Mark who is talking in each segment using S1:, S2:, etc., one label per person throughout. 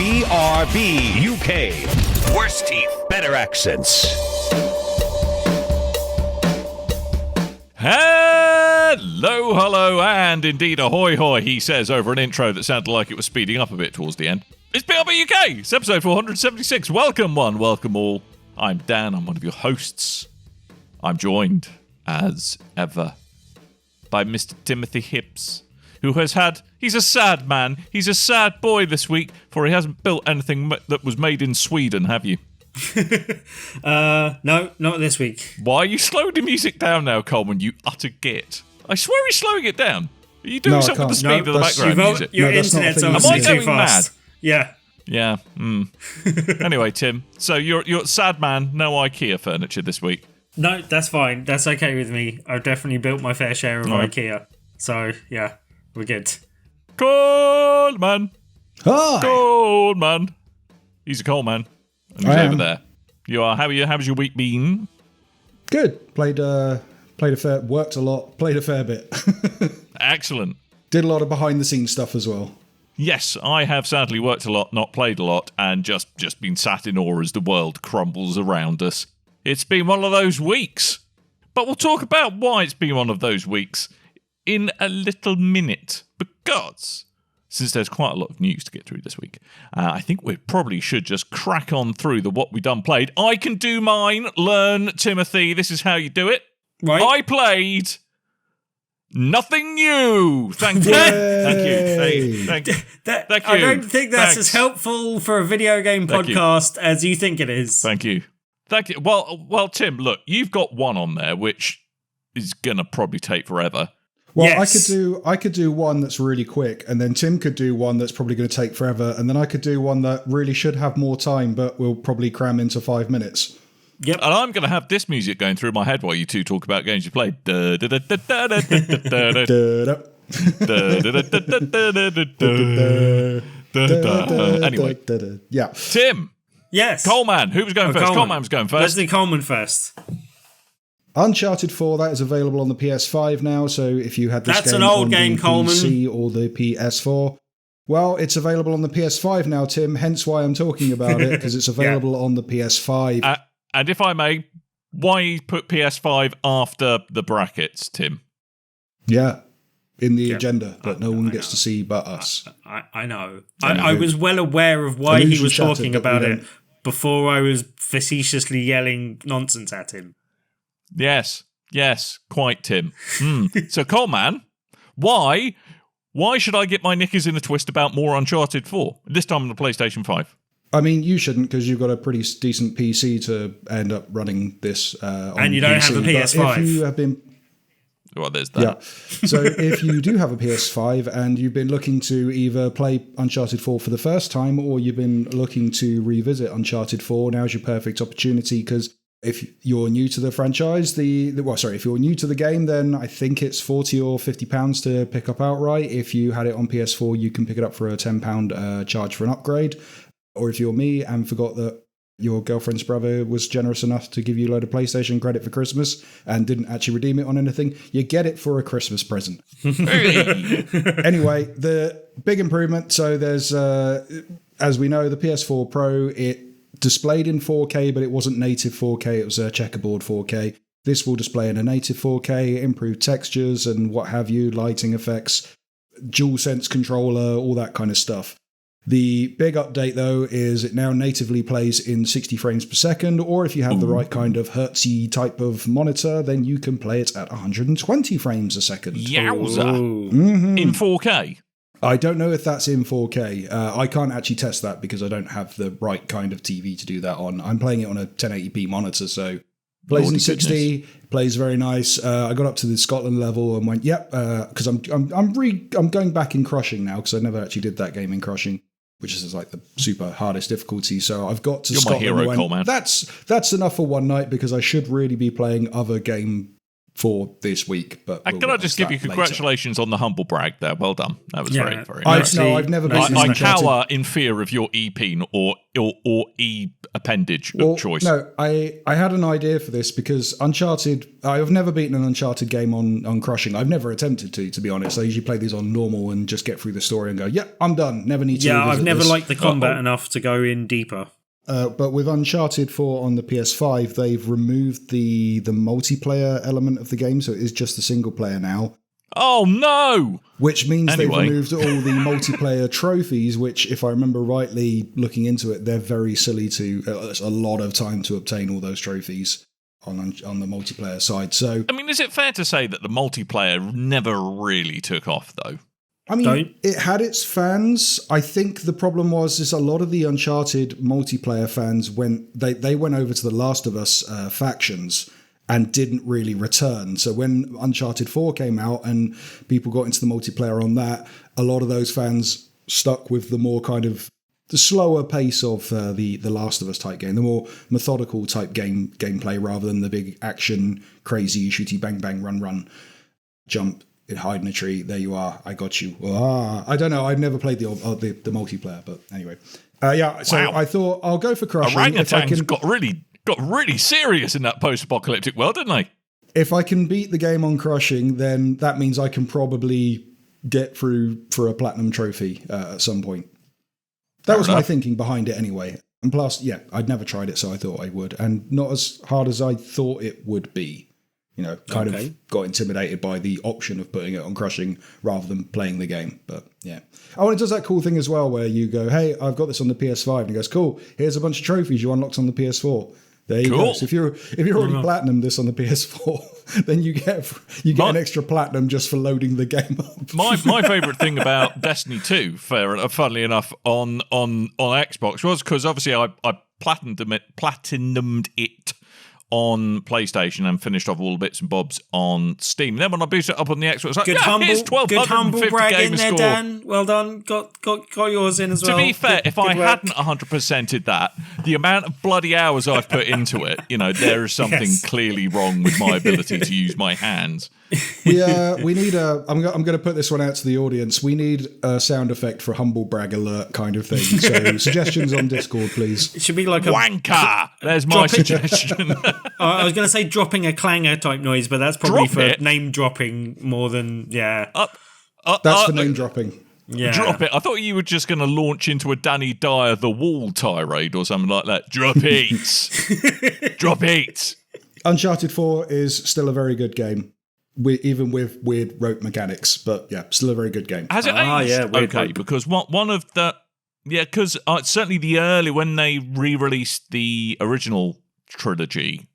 S1: BRB UK. Worse teeth, better accents.
S2: Hello, and indeed ahoy hoy, he says over an intro that sounded like it was speeding up a bit towards the end. It's BRB UK, it's episode 476. Welcome one, welcome all. I'm Dan, I'm one of your hosts. I'm joined, as ever, by Mr. Timothy Hips, who he's a sad man, he's a sad boy this week, for he hasn't built anything that was made in Sweden, have you?
S3: No, not this week.
S2: Why are you slowing the music down now, Coleman, you utter git? I swear he's slowing it down. Are you doing something with the speed of the background music?
S3: Your internet's obviously too fast.
S2: Mad? Yeah. Anyway, Tim, so you're a sad man, no IKEA furniture this week.
S3: No, that's fine. That's okay with me. I've definitely built my fair share of IKEA. So, yeah, we're good.
S2: Coleman.
S4: Hi.
S2: Coleman. He's a Coleman. And he's over there. You are. How are you? How's your week been?
S4: Good. Worked a lot. Played a fair bit.
S2: Excellent.
S4: Did a lot of behind the scenes stuff as well.
S2: Yes, I have sadly worked a lot, not played a lot, and just been sat in awe as the world crumbles around us. It's been one of those weeks. But we'll talk about why it's been one of those weeks in a little minute. Because, since there's quite a lot of news to get through this week, I think we probably should just crack on through the what we done played. I can do mine. Learn, Timothy. This is how you do it.
S3: Right.
S2: I played nothing new. Thank you. Thank you.
S3: I don't think that's as helpful for a video game podcast as you think it is.
S2: Thank you. Well, Tim, look, you've got one on there which is gonna probably take forever.
S4: Well,
S3: yes.
S4: I could do one that's really quick, and then Tim could do one that's probably going to take forever, and then I could do one that really should have more time, but will probably cram into 5 minutes.
S2: Yep. And I'm going to have this music going through my head while you two talk about games you played. Anyway.
S4: Yeah.
S2: Tim.
S3: Yes.
S2: Coleman. Who was going first? Coleman was going first.
S3: Let's do Coleman first.
S4: Uncharted 4, that is available on the PS5 now, so if you had this
S3: That's
S4: game
S3: an old
S4: on
S3: game,
S4: the
S3: Coleman.
S4: PC or the PS4, well, it's available on the PS5 now, Tim, hence why I'm talking about it, because it's available on the PS5.
S2: And if I may, why put PS5 after the brackets, Tim?
S4: Yeah, in the agenda, but no one gets to see but us.
S3: I know. I was well aware of why he was talking about it before I was facetiously yelling nonsense at him.
S2: Yes, quite, Tim. So, Coleman, why should I get my knickers in a twist about more Uncharted 4? This time on the PlayStation 5.
S4: I mean, you shouldn't, because you've got a pretty decent PC to end up running this on
S3: and you don't
S4: PC,
S3: have a PS5.
S4: If you have been...
S2: Well, there's that.
S4: Yeah. So if you do have a PS5 and you've been looking to either play Uncharted 4 for the first time or you've been looking to revisit Uncharted 4, now's your perfect opportunity, because if you're new to the franchise, if you're new to the game, then I think it's £40 or £50 to pick up outright. If you had it on PS4, you can pick it up for a £10 charge for an upgrade. Or if you're me and forgot that your girlfriend's brother was generous enough to give you a load of PlayStation credit for Christmas and didn't actually redeem it on anything, you get it for a Christmas present. Anyway, the big improvement. So there's, as we know, the PS4 Pro, it displayed in 4K, but it wasn't native 4K. It was a checkerboard 4K. This will display in a native 4K, improved textures and what have you, lighting effects, DualSense controller, all that kind of stuff. The big update, though, is it now natively plays in 60 frames per second, or if you have the right kind of hertzy type of monitor, then you can play it at 120 frames a second.
S2: Yowza! In 4K?
S4: I don't know if that's in 4K. I can't actually test that because I don't have the right kind of TV to do that on. I'm playing it on a 1080p monitor, so plays in 60, plays very nice. I got up to the Scotland level and went, yep, because I'm going back in Crushing now because I never actually did that game in Crushing, which is like the super hardest difficulty. So I've got to Scotland.
S2: You're my hero, Coleman.
S4: That's enough for one night because I should really be playing other game for this week. But
S2: can I just give you congratulations on the humble brag there? Well done. That was very, very
S4: nice.
S2: nice.
S4: I've never been.
S2: I cower in fear of your E-peen or E-appendage choice.
S4: No, I had an idea for this because Uncharted, I've never beaten an Uncharted game on Crushing. I've never attempted to be honest. I usually play these on normal and just get through the story and go, yeah, I'm done. Never need to revisit
S3: I've never
S4: this.
S3: liked the combat enough to go in deeper.
S4: But with Uncharted 4 on the PS5, they've removed the multiplayer element of the game, so it is just the single player now.
S2: Oh, no!
S4: Which means they've removed all the multiplayer trophies, which, if I remember rightly, looking into it, they're very silly to... it's a lot of time to obtain all those trophies on the multiplayer side. So,
S2: I mean, is it fair to say that the multiplayer never really took off, though?
S4: I mean, it had its fans. I think the problem is a lot of the Uncharted multiplayer fans went over to the Last of Us factions and didn't really return. So when Uncharted 4 came out and people got into the multiplayer on that, a lot of those fans stuck with the more kind of the slower pace of the Last of Us type game, the more methodical type gameplay rather than the big action, crazy, shooty, bang, bang, run, jump. Hide in a tree. There you are. I got you. I don't know. I've never played the multiplayer, but anyway. So wow. I thought I'll go for Crushing.
S2: Orangutans got really serious in that post-apocalyptic world, didn't they?
S4: If I can beat the game on Crushing, then that means I can probably get through for a platinum trophy at some point. That was my thinking behind it anyway. And plus, I'd never tried it, so I thought I would. And not as hard as I thought it would be. Kind of got intimidated by the option of putting it on Crushing rather than playing the game. But yeah. Oh, and it does that cool thing as well where you go, hey, I've got this on the PS5. And it goes, cool, here's a bunch of trophies you unlocked on the PS4. There you go. So if you're already platinum this on the PS4, then you get an extra platinum just for loading the game up.
S2: My favourite thing about Destiny 2, funnily enough, on Xbox was because obviously I platinumed it on PlayStation and finished off all the bits and bobs on Steam. Then when I boot it up on the Xbox, like, here's 1,250
S3: brag
S2: gamer
S3: in there,
S2: score.
S3: Dan. Well done. Got yours in as well.
S2: To be fair, if I hadn't 100%ed that, the amount of bloody hours I've put into it, there is something clearly wrong with my ability to use my hands.
S4: We need I'm going to put this one out to the audience. We need a sound effect for humble brag alert kind of thing. So suggestions on Discord, please.
S3: It should be like a
S2: wanker. There's my suggestion.
S3: I was going to say dropping a clanger type noise, but that's probably name dropping more than
S4: That's for name dropping.
S3: Yeah.
S2: Drop it. I thought you were just going to launch into a Danny Dyer The Wall tirade or something like that. Drop it. Drop it.
S4: Uncharted 4 is still a very good game. Even with weird rope mechanics, but still a very good game.
S2: Has it aged?
S3: Yeah,
S2: okay, because one of the because certainly the early when they re-released the original trilogy,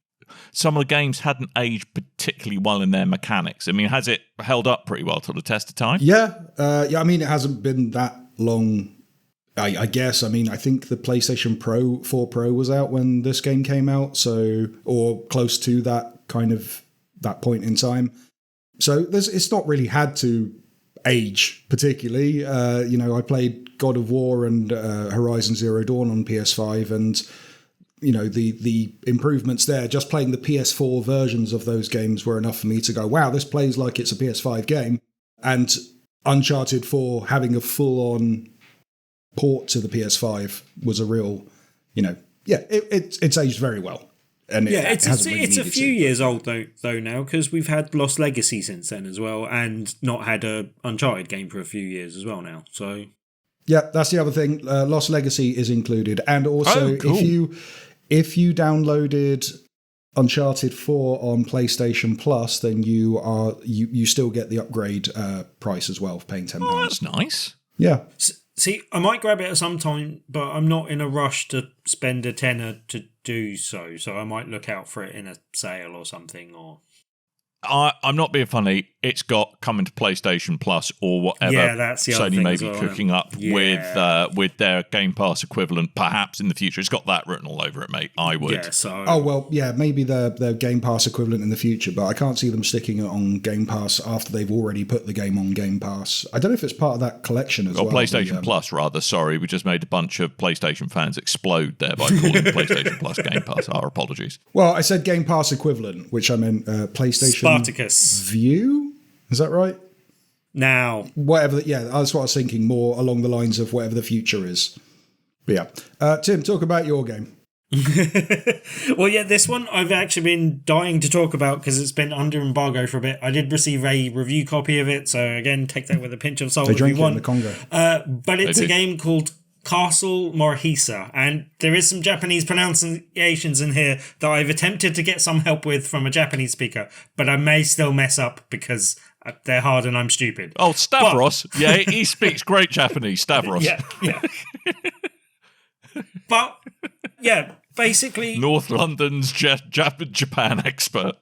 S2: some of the games hadn't aged particularly well in their mechanics. I mean, has it held up pretty well to the test of time?
S4: Yeah. I mean, it hasn't been that long. I guess. I mean, I think the PlayStation 4 Pro was out when this game came out, or close to that point in time. So it's not really had to age particularly. I played God of War and Horizon Zero Dawn on PS5, and the improvements there. Just playing the PS4 versions of those games were enough for me to go, wow, this plays like it's a PS5 game. And Uncharted 4 having a full-on port to the PS5 was a real, it's aged very well. And
S3: it's a few years old though now, because we've had Lost Legacy since then as well, and not had a Uncharted game for a few years as well now. So
S4: that's the other thing. Lost Legacy is included, and also if you downloaded Uncharted 4 on PlayStation Plus, then you still get the upgrade price as well, paying £10.
S2: Oh, that's nice.
S4: Yeah.
S3: See, I might grab it at some time, but I'm not in a rush to spend a tenner to do so. So I might look out for it in a sale or something. Or
S2: I'm not being funny. It's got coming to PlayStation Plus or whatever.
S3: Yeah, that's the other
S2: Sony
S3: thing
S2: may
S3: as
S2: be
S3: well,
S2: cooking up with their Game Pass equivalent, perhaps in the future. It's got that written all over it, mate. I would.
S3: Yeah, so.
S4: Oh well, yeah, maybe their Game Pass equivalent in the future, but I can't see them sticking it on Game Pass after they've already put the game on Game Pass. I don't know if it's part of that collection as well.
S2: Or PlayStation Plus, rather. Sorry, we just made a bunch of PlayStation fans explode there by calling PlayStation Plus Game Pass. Our apologies.
S4: Well, I said Game Pass equivalent, which I meant PlayStation
S3: Spartacus.
S4: View? Is that right?
S3: Now,
S4: Whatever. Yeah, that's what I was thinking. More along the lines of whatever the future is. But yeah, Tim, talk about your game.
S3: well, yeah, this one I've actually been dying to talk about because it's been under embargo for a bit. I did receive a review copy of it, so again, take that with a pinch of salt.
S4: They
S3: if
S4: drink
S3: you
S4: it in
S3: want.
S4: the Congo.
S3: But it's a game called Castle Morihisa, and there is some Japanese pronunciations in here that I've attempted to get some help with from a Japanese speaker, but I may still mess up because they're hard and I'm stupid.
S2: Oh, Stavros. Yeah, he speaks great Japanese, Stavros.
S3: Yeah. But, yeah, basically...
S2: North London's Japan expert.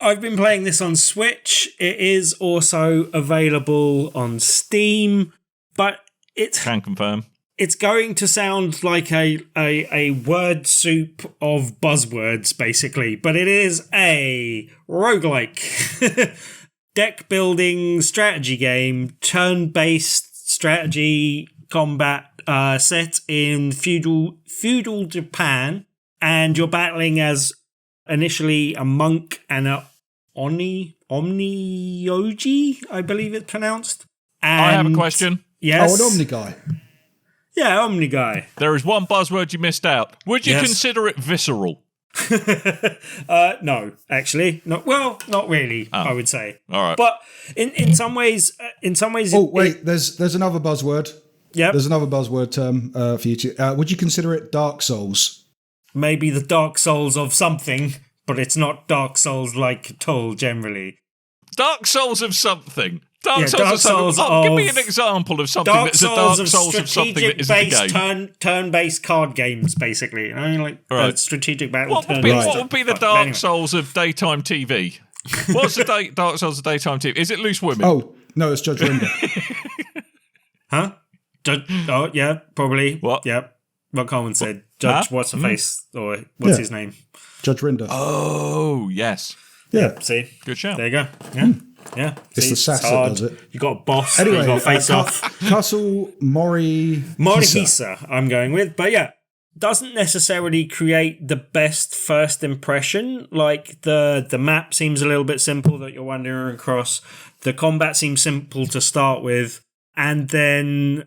S3: I've been playing this on Switch. It is also available on Steam, but
S2: Can confirm.
S3: It's going to sound like a word soup of buzzwords, basically, but it is a roguelike deck building strategy game, turn-based strategy combat set in feudal Japan, and you're battling as initially a monk and a Omnioji, I believe it's pronounced. And
S2: I have a question.
S3: Yes.
S4: Oh, an Omni guy.
S3: Yeah, Omni guy.
S2: There is one buzzword you missed out. Would you
S3: Yes.
S2: consider it visceral?
S3: No, actually, not really. I would say.
S2: All right.
S3: But in some ways,
S4: Oh, wait, there's another buzzword.
S3: Yeah,
S4: There's another buzzword term for you to... would you consider it Dark Souls?
S3: maybe the Dark Souls of something, but it's not Dark Souls like at all. Generally,
S2: Dark Souls of something.
S3: Dark Souls
S2: give me
S3: of-
S2: an example of something
S3: Dark
S2: that's a Dark
S3: Souls of
S2: Souls of something that isn't a
S3: strategic-based
S2: game.
S3: turn-based card games, basically. I mean, like
S2: Right.
S3: strategic battle.
S2: What would be the
S3: But
S2: Dark
S3: anyway.
S2: Souls of daytime TV? What's the Dark Souls of daytime TV? Is it loose women?
S4: Oh, no, it's Judge Rinder.
S3: Huh? Oh, yeah, probably.
S2: What?
S3: Yeah. What Coleman said. Judge,
S2: Huh?
S3: what's her face? Or what's
S4: Yeah.
S3: his name?
S4: Judge Rinder.
S2: Oh, yes.
S4: yeah.
S3: See?
S2: Good shout.
S3: There you go. Yeah. Yeah.
S4: It's
S3: See,
S4: the sass that
S3: hard.
S4: does it.
S3: You got a boss.
S4: Anyway,
S3: you got a face off.
S4: Castle
S3: Morihisa, I'm going with. But yeah, doesn't necessarily create the best first impression. Like the map seems a little bit simple that you're wandering across. The combat seems simple to start with. And then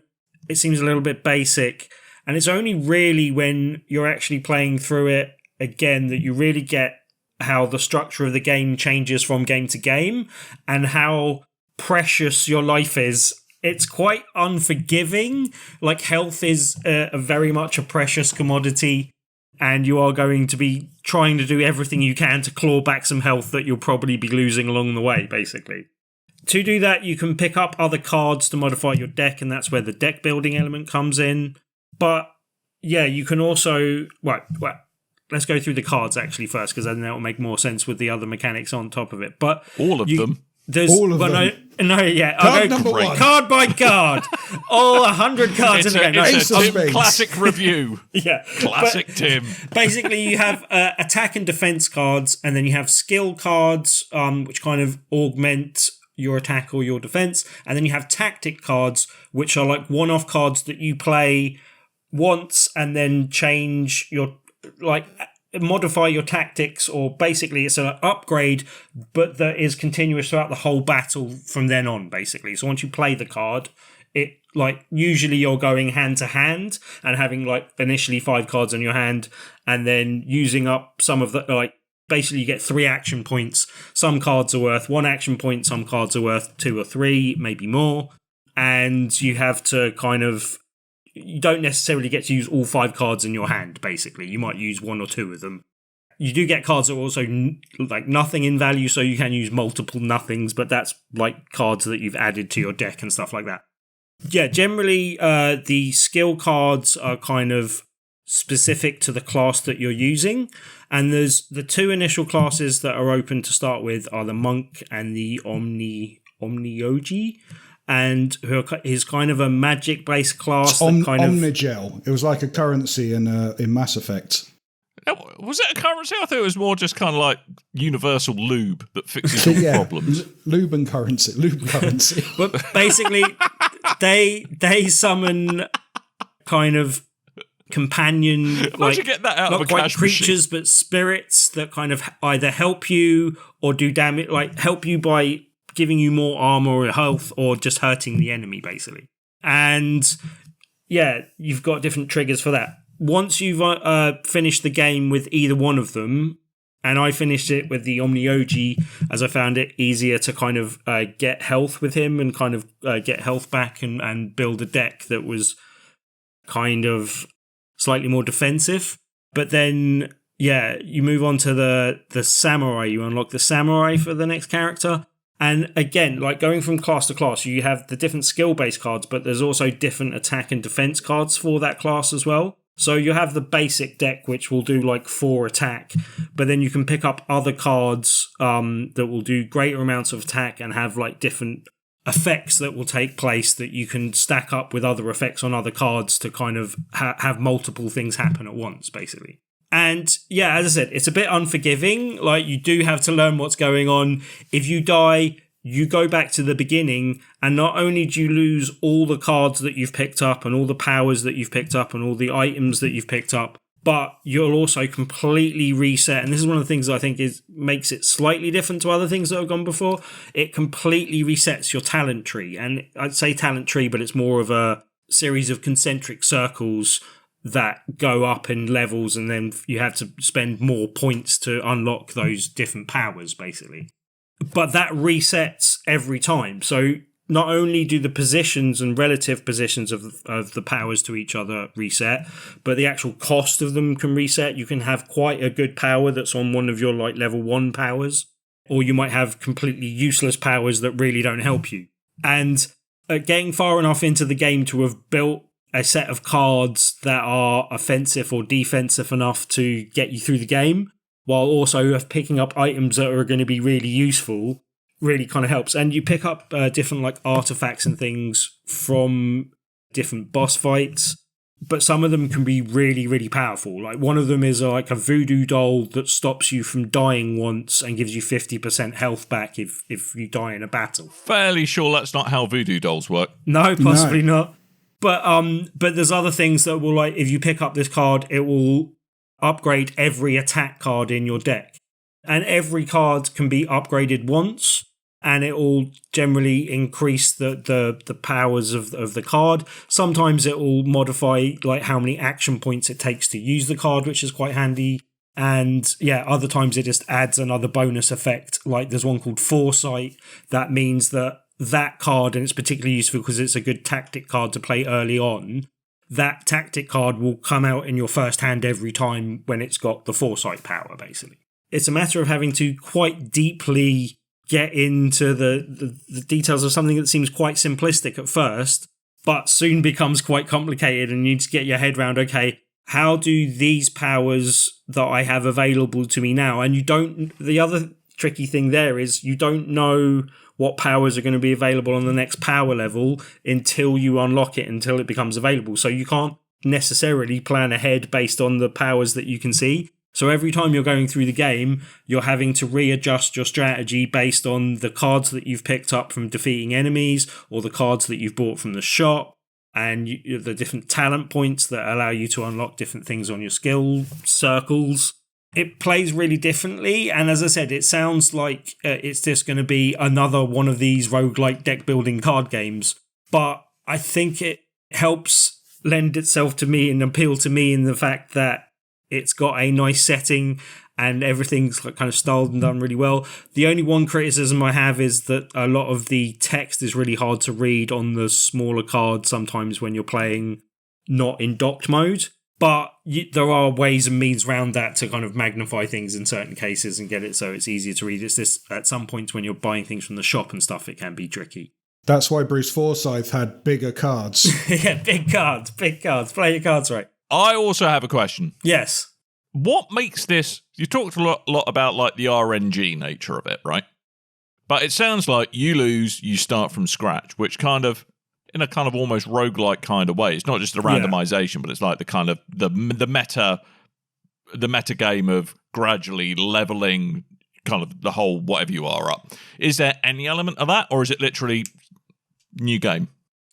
S3: it seems a little bit basic. And it's only really when you're actually playing through it again that you really get how the structure of the game changes from game to game and how precious your life is. It's quite unforgiving. Like, health is very much a precious commodity, and you are going to be trying to do everything you can to claw back some health that you'll probably be losing along the way, basically. To do that, you can pick up other cards to modify your deck, and that's where the deck building element comes in. But yeah, you can also... Well, let's go through the cards actually first, because then that will make more sense with the other mechanics on top of it. But
S2: All of them.
S3: There's,
S4: All of them.
S3: No, yeah.
S4: Card
S3: I'll go
S4: number one.
S3: card by card. All 100 cards
S2: It's
S3: in the game. No,
S4: Ace
S2: a
S4: of
S2: Tim
S4: Spades.
S2: classic review.
S3: yeah.
S2: Classic Tim.
S3: Basically, you have attack and defense cards, and then you have skill cards, which kind of augment your attack or your defense. And then you have tactic cards, which are like one-off cards that you play once and then change your, like, modify your tactics, or basically it's an upgrade, but that is continuous throughout the whole battle from then on, basically. So once you play the card, it, like, usually you're going hand to hand and having, like, initially 5 cards on your hand and then using up some of the, like, basically you get 3 action points. Some cards are worth 1 action point, some cards are worth 2 or 3, maybe more. And you have to kind of, you don't necessarily get to use all 5 cards in your hand, basically. You might use 1 or 2 of them. You do get cards that are also like nothing in value, so you can use multiple nothings, but that's like cards that you've added to your deck and stuff like that. Yeah, generally the skill cards are kind of specific to the class that you're using, and there's the 2 initial classes that are open to start with are the monk and the Omnioji. And who is kind of a magic-based class.
S4: Omnigel. It was like a currency in Mass Effect.
S2: Was it a currency? I thought it was more just kind of like universal lube that fixes all problems.
S4: Lube and currency. Lube currency.
S3: But basically, they summon kind of companion, like
S2: get that out of
S3: not
S2: a
S3: quite
S2: cash
S3: creatures, but spirits that kind of either help you or do damage, like help you by giving you more armor or health, or just hurting the enemy, basically. And yeah, you've got different triggers for that. Once you've finished the game with either one of them, and I finished it with the Omnioji, as I found it easier to kind of get health with him and kind of get health back and build a deck that was kind of slightly more defensive. But then, yeah, you move on to the Samurai. You unlock the Samurai for the next character. And again, like going from class to class, you have the different skill-based cards, but there's also different attack and defense cards for that class as well. So you have the basic deck, which will do like 4 attack, but then you can pick up other cards that will do greater amounts of attack and have like different effects that will take place that you can stack up with other effects on other cards to kind of have multiple things happen at once, basically. And yeah, as I said, it's a bit unforgiving. Like, you do have to learn what's going on. If you die, you go back to the beginning, and not only do you lose all the cards that you've picked up and all the powers that you've picked up and all the items that you've picked up, but you'll also completely reset. And this is one of the things that I think makes it slightly different to other things that have gone before. It completely resets your talent tree. And I'd say talent tree, but it's more of a series of concentric circles that go up in levels, and then you have to spend more points to unlock those different powers, basically. But that resets every time. So not only do the positions and relative positions of the powers to each other reset, but the actual cost of them can reset. You can have quite a good power that's on one of your like level 1 powers, or you might have completely useless powers that really don't help you. And getting far enough into the game to have built a set of cards that are offensive or defensive enough to get you through the game, while also picking up items that are going to be really useful, really kind of helps. And you pick up different like artifacts and things from different boss fights, but some of them can be really, really powerful. Like, one of them is like a voodoo doll that stops you from dying once and gives you 50% health back if you die in a battle.
S2: Fairly sure that's not how voodoo dolls work.
S3: No, possibly not. But there's other things that will, like, if you pick up this card, it will upgrade every attack card in your deck. And every card can be upgraded once, and it will generally increase the powers of the card. Sometimes it will modify like how many action points it takes to use the card, which is quite handy. And yeah, other times it just adds another bonus effect. Like, there's one called Foresight that means that card, and it's particularly useful because it's a good tactic card to play early on, that tactic card will come out in your first hand every time when it's got the Foresight power, basically. It's a matter of having to quite deeply get into the details of something that seems quite simplistic at first, but soon becomes quite complicated, and you need to get your head around, okay, how do these powers that I have available to me now, and the other tricky thing there is you don't know what powers are going to be available on the next power level until you unlock it, until it becomes available. So you can't necessarily plan ahead based on the powers that you can see. So every time you're going through the game, you're having to readjust your strategy based on the cards that you've picked up from defeating enemies, or the cards that you've bought from the shop, and the different talent points that allow you to unlock different things on your skill circles. It plays really differently, and as I said, it sounds like it's just going to be another one of these roguelike deck building card games, but I think it helps lend itself to me and appeal to me in the fact that it's got a nice setting and everything's kind of styled and done really well. The only one criticism I have is that a lot of the text is really hard to read on the smaller cards sometimes when you're playing not in docked mode. But there are ways and means around that to kind of magnify things in certain cases and get it so it's easier to read. It's just at some points when you're buying things from the shop and stuff, it can be tricky.
S4: That's why Bruce Forsyth had bigger cards.
S3: Yeah, big cards. Play your cards right.
S2: I also have a question.
S3: Yes.
S2: What makes this... You talked a lot about like the RNG nature of it, right? But it sounds like you lose, you start from scratch, which kind of... in a kind of almost roguelike kind of way. It's not just a randomization, but it's like the kind of the meta game of gradually leveling kind of the whole whatever you are up. Is there any element of that, or is it literally new game?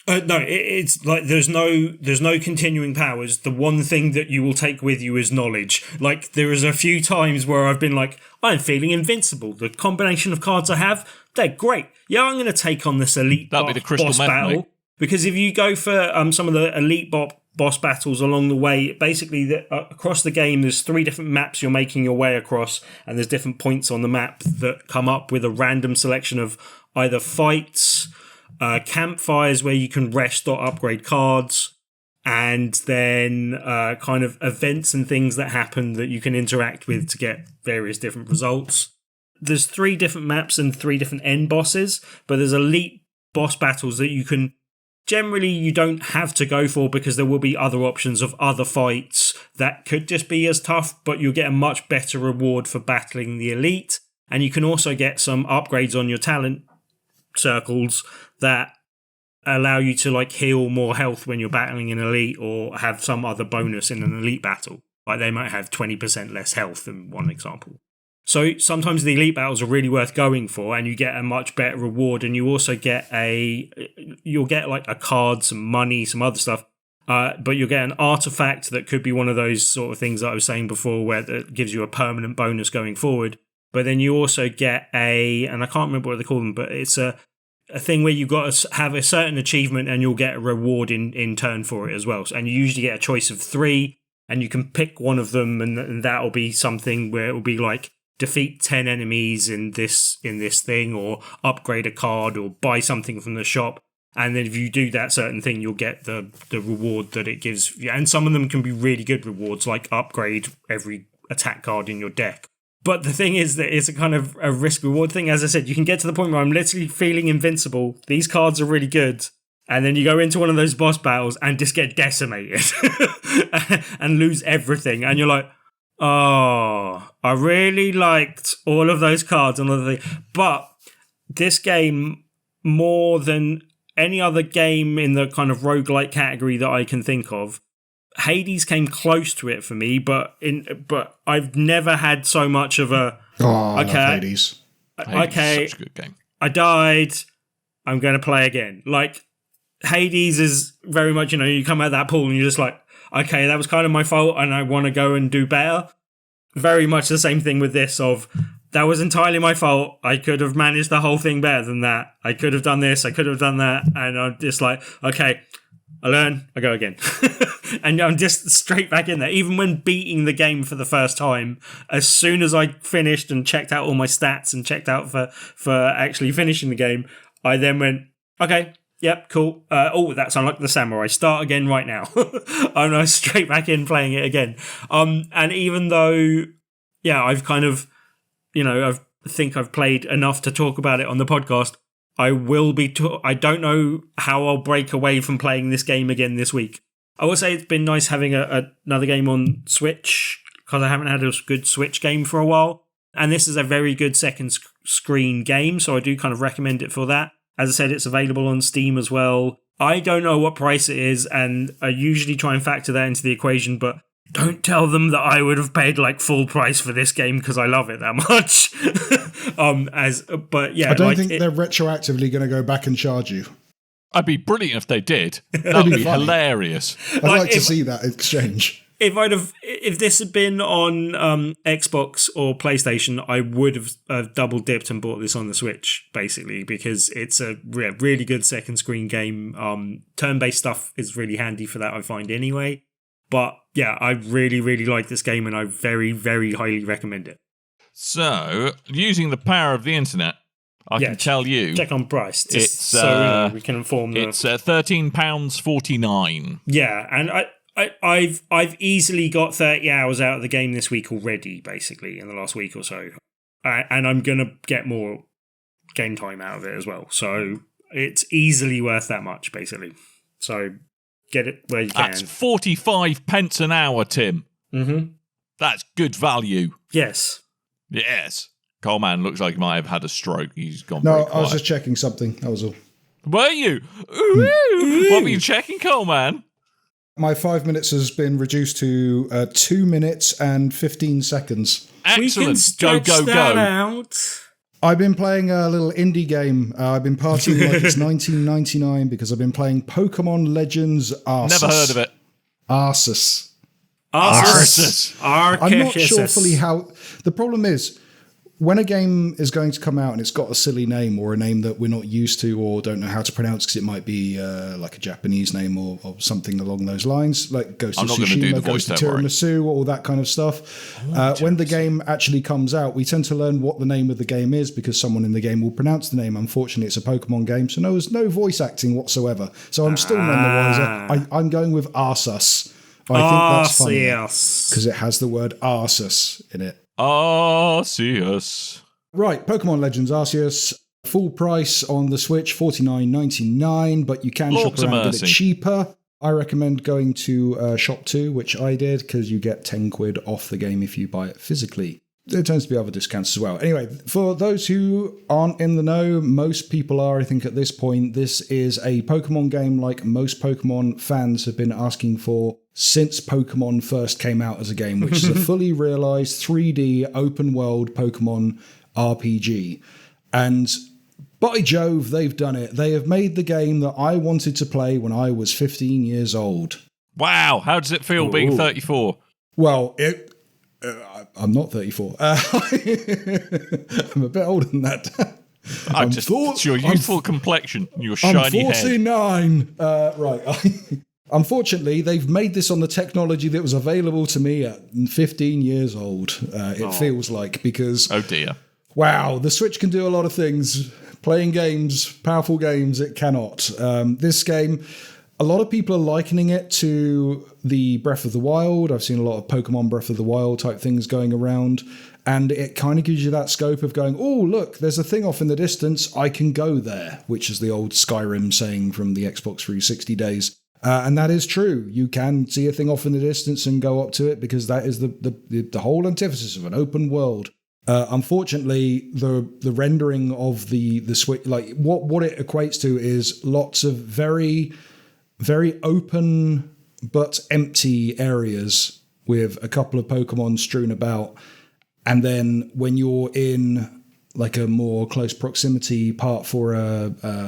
S3: No, it's like there's no continuing powers. The one thing that you will take with you is knowledge. Like there is a few times where I've been like, I'm feeling invincible. The combination of cards I have, they're great. Yeah, I'm going to take on this elite
S2: That'll be the crystal
S3: boss
S2: meth,
S3: battle.
S2: mate.
S3: Because if you go for some of the elite boss battles along the way, basically across the game, there's 3 different maps you're making your way across, and there's different points on the map that come up with a random selection of either fights, campfires where you can rest or upgrade cards, and then kind of events and things that happen that you can interact with to get various different results. There's 3 different maps and 3 different end bosses, but there's elite boss battles that you can generally you don't have to go for, because there will be other options of other fights that could just be as tough, but you'll get a much better reward for battling the elite. And you can also get some upgrades on your talent circles that allow you to like heal more health when you're battling an elite, or have some other bonus in an elite battle. Like they might have 20% less health, in one example. So sometimes the elite battles are really worth going for, and you get a much better reward, and you also get you'll get like a card, some money, some other stuff, but you'll get an artifact that could be one of those sort of things that I was saying before, where that gives you a permanent bonus going forward. But then you also get and I can't remember what they call them, but it's a thing where you've got to have a certain achievement, and you'll get a reward in turn for it as well. And you usually get a choice of 3, and you can pick one of them, and that'll be something where it will be like, defeat 10 enemies in this thing, or upgrade a card, or buy something from the shop. And then if you do that certain thing, you'll get the reward that it gives. Yeah, and some of them can be really good rewards, like upgrade every attack card in your deck. But the thing is that it's a kind of a risk-reward thing. As I said, you can get to the point where I'm literally feeling invincible. These cards are really good. And then you go into one of those boss battles and just get decimated and lose everything. And you're like, oh, I really liked all of those cards and other things. But this game, more than any other game in the kind of roguelike category that I can think of, Hades came close to it for me, but I've never had so much of a
S4: I love Hades.
S2: Hades is such a good game.
S3: I died, I'm going to play again. Like, Hades is very much, you come out of that pool and you're just like, okay, that was kind of my fault and I want to go and do better. Very much the same thing with this of, that was entirely my fault. I could have managed the whole thing better than that. I could have done this, I could have done that. And I'm just like, okay, I learn, I go again. And I'm just straight back in there. Even when beating the game for the first time, as soon as I finished and checked out all my stats and checked out for actually finishing the game, I then went, okay, yep, cool. That's unlike the samurai. Start again right now. I'm straight back in playing it again. And even though, I've kind of, I think I've played enough to talk about it on the podcast, I will be. I don't know how I'll break away from playing this game again this week. I will say it's been nice having another game on Switch, because I haven't had a good Switch game for a while. And this is a very good second screen game, so I do kind of recommend it for that. As I said, it's available on Steam as well. I don't know what price it is, and I usually try and factor that into the equation, but don't tell them that I would have paid like full price for this game because I love it that much. I
S4: don't think they're retroactively going to go back and charge you.
S2: I'd be brilliant if they did. That'd be hilarious.
S4: I'd like to see that exchange.
S3: If this had been on Xbox or PlayStation, I would have double dipped and bought this on the Switch, basically, because it's a really good second screen game. Turn-based stuff is really handy for that, I find, anyway. But yeah, I really, really like this game, and I very, very highly recommend it.
S2: So, using the power of the internet, I can tell you.
S3: Check on price,
S2: so
S3: we can inform them.
S2: It's £13.49.
S3: Yeah, and I've easily got 30 hours out of the game this week already, basically, in the last week or so. And I'm going to get more game time out of it as well. So it's easily worth that much, basically. So get it where you can.
S2: That's 45 pence an hour, Tim.
S3: Mm-hmm.
S2: That's good value.
S3: Yes.
S2: Yes. Coleman looks like he might have had a stroke. He's gone
S4: No,
S2: very quiet.
S4: I was just checking something. That was all.
S2: Were you? Ooh. What were you checking, Coleman?
S4: My 5 minutes has been reduced to 2 minutes and 15 seconds.
S2: Excellent.
S3: We can stretch
S2: go.
S3: that out.
S4: I've been playing a little indie game. I've been partying like it's 1999 because I've been playing Pokemon Legends Arceus.
S2: Never heard of it.
S4: Arceus.
S2: Arceus.
S4: I'm not sure fully how... The problem is, when a game is going to come out and it's got a silly name or a name that we're not used to or don't know how to pronounce because it might be like a Japanese name or something along those lines, like Ghost of Tsushima, Ghost of Tiramisu, all that kind of stuff. When the game actually comes out, we tend to learn what the name of the game is because someone in the game will pronounce the name. Unfortunately, it's a Pokemon game, so there's no voice acting whatsoever. So I'm still none the wiser. I'm going with Arceus. I think that's funny because it has the word Arceus in it.
S2: Arceus.
S4: Right, Pokemon Legends Arceus, full price on the Switch, $49.99, but you can shop around a bit cheaper. I recommend going to Shop 2, which I did, because you get 10 quid off the game if you buy it physically. There tends to be other discounts as well. Anyway, for those who aren't in the know, most people are, I think, at this point. This is a Pokemon game like most Pokemon fans have been asking for since Pokemon first came out as a game, which is a fully realized 3D open world Pokemon RPG. And by Jove, they've done it. They have made the game that I wanted to play when I was 15 years old.
S2: Wow, how does it feel being 34?
S4: Well, I'm not 34. I'm a bit older than that.
S2: It's your youthful completion, your shiny
S4: head. I'm 49. Right. Unfortunately, they've made this on the technology that was available to me at 15 years old, it feels like, because...
S2: Oh, dear.
S4: Wow, the Switch can do a lot of things. Playing games, powerful games, it cannot. This game... A lot of people are likening it to the Breath of the Wild. I've seen a lot of Pokemon Breath of the Wild type things going around. And it kind of gives you that scope of going, oh, look, there's a thing off in the distance. I can go there, which is the old Skyrim saying from the Xbox 360 days. And that is true. You can see a thing off in the distance and go up to it because that is the whole antithesis of an open world. Unfortunately, the rendering of the Switch, like what it equates to is lots of very open but empty areas with a couple of Pokemon strewn about. And then when you're in like a more close proximity part for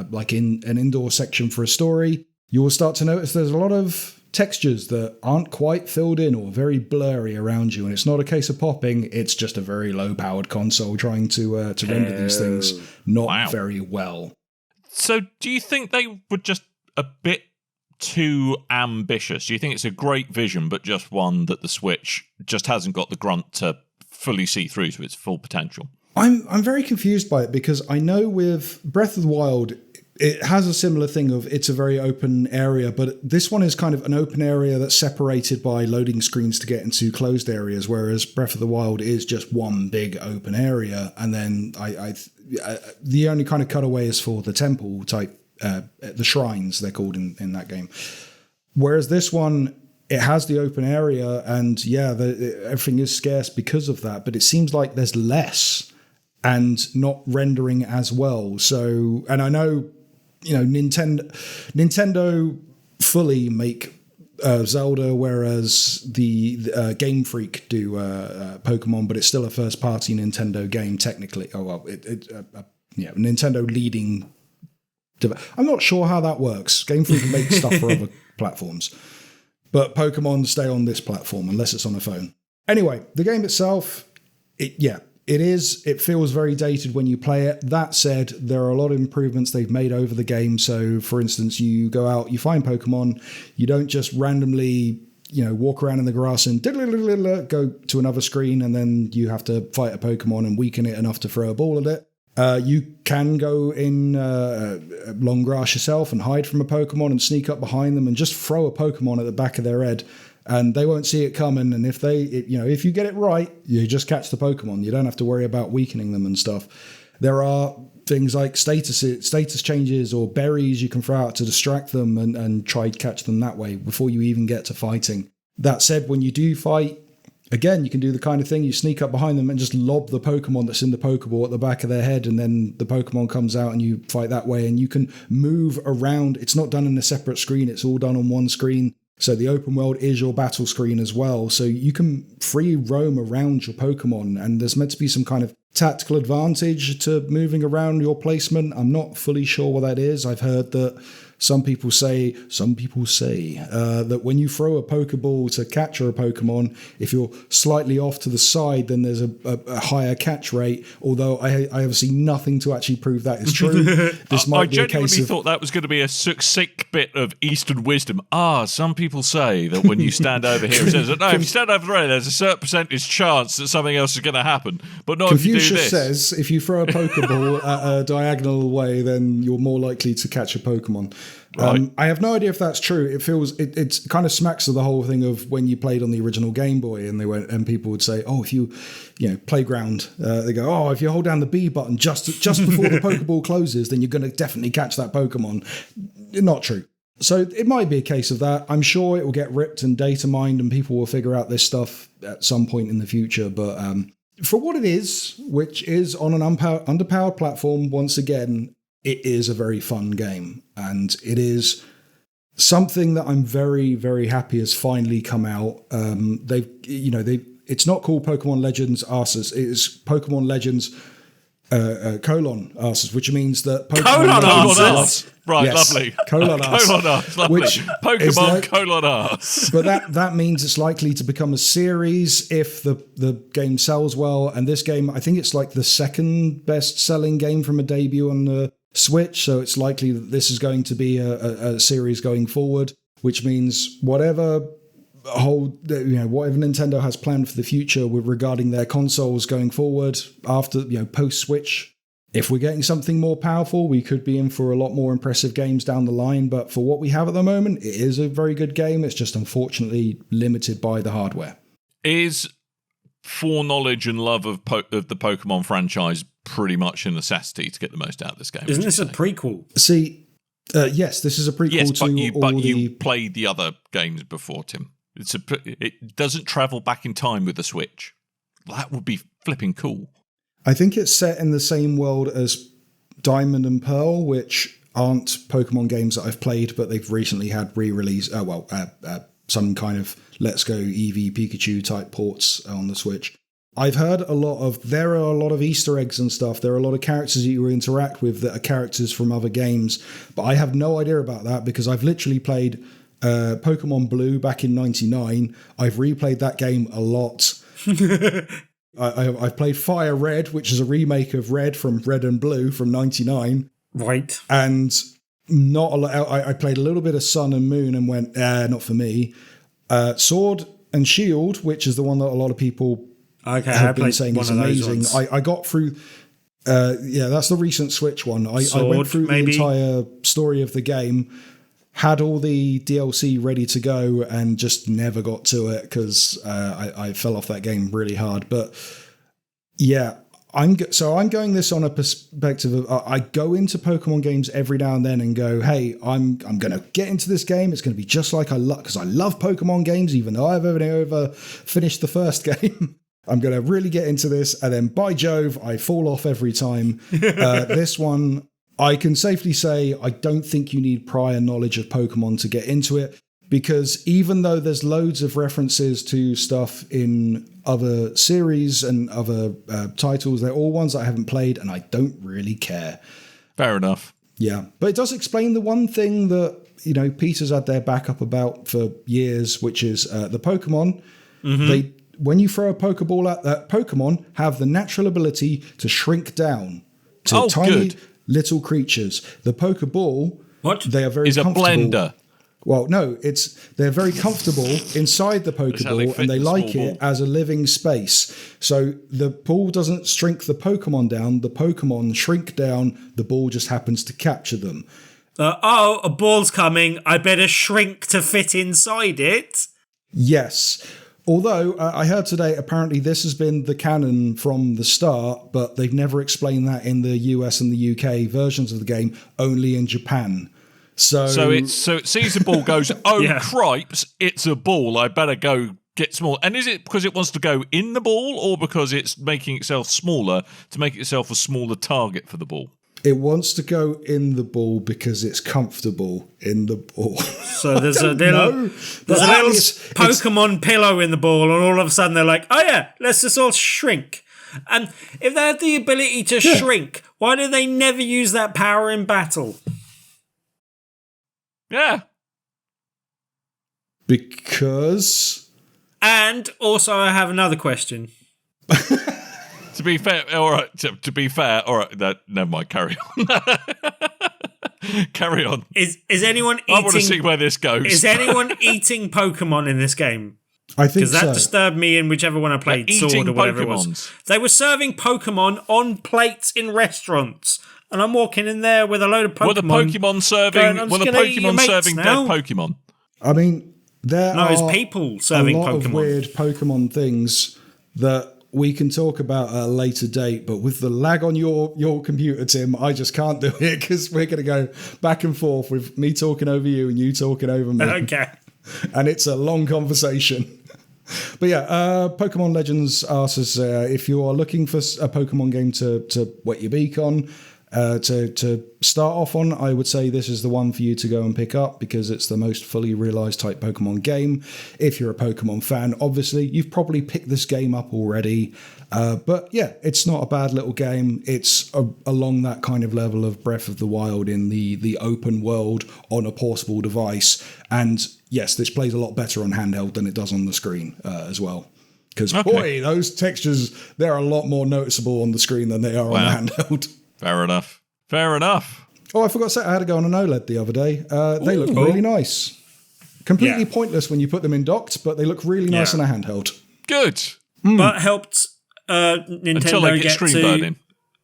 S4: like in an indoor section for a story, you will start to notice there's a lot of textures that aren't quite filled in or very blurry around you. And it's not a case of popping, it's just a very low powered console trying to render these things not very well.
S2: So do you think they were just a bit too ambitious? Do you think it's a great vision, but just one that the Switch just hasn't got the grunt to fully see through to its full potential?
S4: I'm very confused by it because I know with Breath of the Wild, it has a similar thing of it's a very open area, but this one is kind of an open area that's separated by loading screens to get into closed areas, whereas Breath of the Wild is just one big open area. And then the only kind of cutaway is for the temple type the shrines, they're called in that game. Whereas this one, it has the open area, and everything is scarce because of that, but it seems like there's less and not rendering as well. So, and I know, Nintendo fully make Zelda, whereas the Game Freak do Pokemon, but it's still a first-party Nintendo game technically. Oh, well, Nintendo leading... I'm not sure how that works. Game Freak can make stuff for other platforms. But Pokemon stay on this platform unless it's on a phone. Anyway, the game itself, it feels very dated when you play it. That said, there are a lot of improvements they've made over the game. So, for instance, you go out, you find Pokemon, you don't just randomly, walk around in the grass and go to another screen and then you have to fight a Pokemon and weaken it enough to throw a ball at it. You can go in long grass yourself and hide from a Pokemon and sneak up behind them and just throw a Pokemon at the back of their head, and they won't see it coming. And if if you get it right, you just catch the Pokemon. You don't have to worry about weakening them and stuff. There are things like status changes or berries you can throw out to distract them and try to catch them that way before you even get to fighting. That said, when you do fight, again, you can do the kind of thing, you sneak up behind them and just lob the Pokemon that's in the Pokeball at the back of their head, and then the Pokemon comes out and you fight that way, and you can move around. It's not done in a separate screen, it's all done on one screen. So the open world is your battle screen as well. So you can free roam around your Pokemon, and there's meant to be some kind of tactical advantage to moving around your placement. I'm not fully sure what that is. I've heard that some people say that when you throw a Pokeball to capture a Pokemon, if you're slightly off to the side, then there's a higher catch rate. Although I have seen nothing to actually prove that is true. This might be a case of... I
S2: genuinely thought that was going to be a succinct bit of Eastern wisdom. Some people say that when you stand over here, it says, no, if you stand over there, there's a certain percentage chance that something else is going to happen. But not if you do this.
S4: Confucius says if you throw a Pokeball at a diagonal way, then you're more likely to catch a Pokemon. Right. I have no idea if that's true. It feels it's kind of smacks of the whole thing of when you played on the original Game Boy, and people would say, if you Playground, they go, if you hold down the B button just before the Pokeball closes, then you're going to definitely catch that Pokemon. Not true. So it might be a case of that. I'm sure it will get ripped and data mined, and people will figure out this stuff at some point in the future. But for what it is, which is on an underpowered platform, once again, it is a very fun game, and it is something that I'm very, very happy has finally come out. It's not called Pokemon Legends ARSEus. It is Pokemon Legends colon ARSEus, which means that Pokemon
S2: ARSEus. Right,
S4: yes,
S2: lovely.
S4: Colon
S2: ARSEus, lovely.
S4: Which
S2: Pokemon colon ARSEus.
S4: But that means it's likely to become a series if the game sells well. And this game, I think it's like the second best selling game from a debut on the Switch, so it's likely that this is going to be a series going forward, which means whatever Nintendo has planned for the future regarding their consoles going forward after post Switch, if we're getting something more powerful, we could be in for a lot more impressive games down the line. But for what we have at the moment, it is a very good game. It's just unfortunately limited by the hardware.
S2: Is foreknowledge and love of the Pokemon franchise pretty much a necessity to get the most out of this game?
S3: Isn't this a prequel?
S4: See, yes, this is a prequel
S2: but you played the other games before, Tim. It doesn't travel back in time with the Switch. That would be flipping cool.
S4: I think it's set in the same world as Diamond and Pearl, which aren't Pokemon games that I've played, but they've recently had re-release. Some kind of Let's Go Eevee Pikachu type ports on the Switch. I've heard there are a lot of Easter eggs and stuff. There are a lot of characters that you interact with that are characters from other games. But I have no idea about that because I've literally played Pokemon Blue back in 99. I've replayed that game a lot. I've played Fire Red, which is a remake of Red from Red and Blue from 99.
S3: Right.
S4: And not a lot. I played a little bit of Sun and Moon and went, not for me. Sword and Shield, which is the one that a lot of people have been saying is amazing. I got through. That's the recent Switch one. I went through the entire story of the game, had all the DLC ready to go, and just never got to it because I fell off that game really hard. But yeah, I'm going this on a perspective of I go into Pokemon games every now and then and go, hey, I'm going to get into this game. It's going to be just like because I love Pokemon games, even though I've ever finished the first game. I'm going to really get into this, and then by Jove, I fall off every time. This one, I can safely say I don't think you need prior knowledge of Pokemon to get into it, because even though there's loads of references to stuff in other series and other titles, they're all ones I haven't played, and I don't really care.
S2: Fair enough.
S4: Yeah, but it does explain the one thing that Peter's had their backup about for years, which is the Pokemon. Mm-hmm. When you throw a Pokeball at that, Pokemon have the natural ability to shrink down to tiny little creatures. The Pokeball, they are very comfortable.
S2: Is a blender.
S4: Well, no, they're very comfortable inside the Pokeball, and they like it as a living space. So the ball doesn't shrink the Pokemon down. The Pokemon shrink down. The ball just happens to capture them.
S3: A ball's coming. I better shrink to fit inside it.
S4: Yes. Although I heard today, apparently this has been the canon from the start, but they've never explained that in the US and the UK versions of the game, only in Japan. So
S2: it sees a ball, goes, cripes, it's a ball, I better go get small. And is it because it wants to go in the ball, or because it's making itself smaller to make itself a smaller target for the ball?
S4: It wants to go in the ball because it's comfortable in the ball.
S3: So there's a little Pokemon pillow in the ball, and all of a sudden they're like, oh yeah, let's just all shrink. And if they had the ability to shrink, why do they never use that power in battle?
S2: Yeah.
S4: Because...
S3: And also, I have another question.
S2: To be fair, all right. To be fair, all right. Never mind. Carry on. Carry on.
S3: Is anyone eating...
S2: I want to see where this goes.
S3: Is anyone eating Pokemon in this game?
S4: I think
S3: Because that
S4: so.
S3: disturbed me in whichever one I played,
S2: They're
S3: Sword or whatever
S2: eating
S3: it was.
S2: Pokemons.
S3: They were serving Pokemon on plates in restaurants. And I'm walking in there with a load of Pokemon.
S2: Were the Pokemon serving?
S3: going, "I'm
S2: Were the
S3: just gonna eat your
S2: Pokemon
S3: mates
S2: serving
S3: now."
S2: dead Pokemon?
S4: I mean, there
S3: No,
S4: are
S3: it's people serving
S4: a lot
S3: Pokemon.
S4: of weird Pokemon things that we can talk about at a later date, but with the lag on your computer, Tim, I just can't do it because we're going to go back and forth with me talking over you and you talking over me.
S3: Okay.
S4: And it's a long conversation. But yeah, Pokemon Legends ARSEus, if you are looking for a Pokemon game to wet your beak on, to start off on, I would say this is the one for you to go and pick up because it's the most fully realised type Pokemon game. If you're a Pokemon fan, obviously, you've probably picked this game up already. But yeah, it's not a bad little game. It's along that kind of level of Breath of the Wild in the open world on a portable device. And yes, this plays a lot better on handheld than it does on the screen as well. Because boy, those textures, they're a lot more noticeable on the screen than they are on the handheld.
S2: Fair enough. Fair enough.
S4: Oh, I forgot to say, I had to go on an OLED the other day. They look really nice. Completely pointless when you put them in docked, but they look really nice on a handheld.
S2: Good.
S3: But helped Nintendo
S2: Until they get screen burning.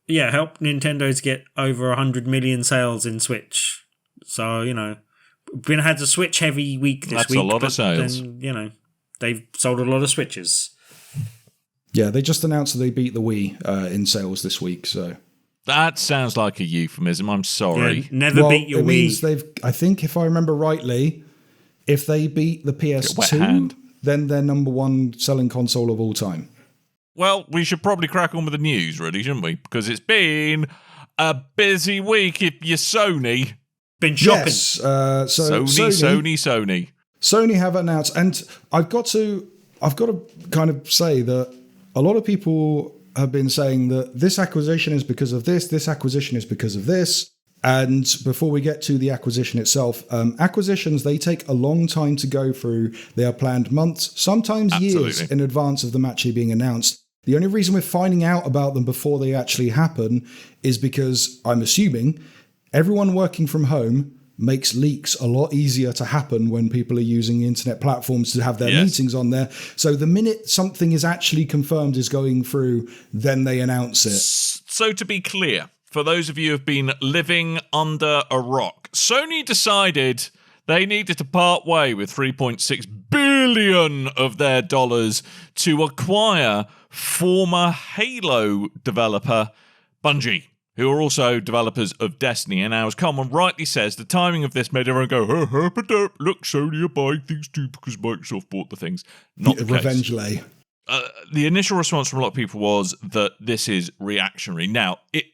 S3: Yeah, helped Nintendo to get over 100 million sales in Switch. So, you know, we've had a Switch heavy week this week.
S2: That's a lot of sales.
S3: Then, you know, they've sold a lot of Switches.
S4: Yeah, they just announced that they beat the Wii in sales this week, so...
S2: That sounds like a euphemism. I'm sorry.
S3: Yeah, never beat your
S4: it
S3: Wii.
S4: means I think if I remember rightly, if they beat the PS2, then they're number one selling console of all time.
S2: Well, we should probably crack on with the news, really, shouldn't we? Because it's been a busy week if you're Sony.
S3: Been shopping.
S4: Yes,
S2: Sony.
S4: Sony have announced, and I've got to kind of say that a lot of people have been saying that this acquisition is because of this acquisition is because of this. And before we get to the acquisition itself, acquisitions, they take a long time to go through. They are planned months, sometimes years in advance of them actually being announced. The only reason we're finding out about them before they actually happen is because, I'm assuming, everyone working from home makes leaks a lot easier to happen when people are using internet platforms to have their meetings on there. So the minute something is actually confirmed is going through, then they announce it.
S2: So to be clear, for those of you who have been living under a rock, Sony decided they needed to part way with $3.6 billion of their dollars to acquire former Halo developer Bungie, who are also developers of Destiny. And now, as Coleman rightly says, the timing of this made everyone go, look, Sony are buying things too because Microsoft bought the things. Not the
S4: Revenge
S2: case.
S4: lay.
S2: The initial response from a lot of people was that this is reactionary. Now, it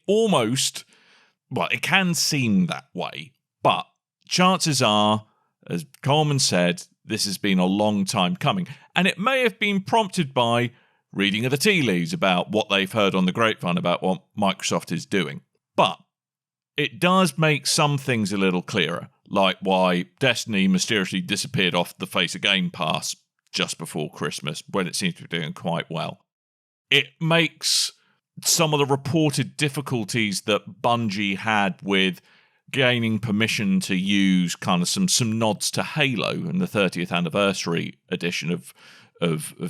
S2: can seem that way, but chances are, as Coleman said, this has been a long time coming. And it may have been prompted by reading of the tea leaves about what they've heard on the grapevine about what Microsoft is doing. But it does make some things a little clearer, like why Destiny mysteriously disappeared off the face of Game Pass just before Christmas, when it seems to be doing quite well. It makes some of the reported difficulties that Bungie had with gaining permission to use kind of some nods to Halo and the 30th anniversary edition of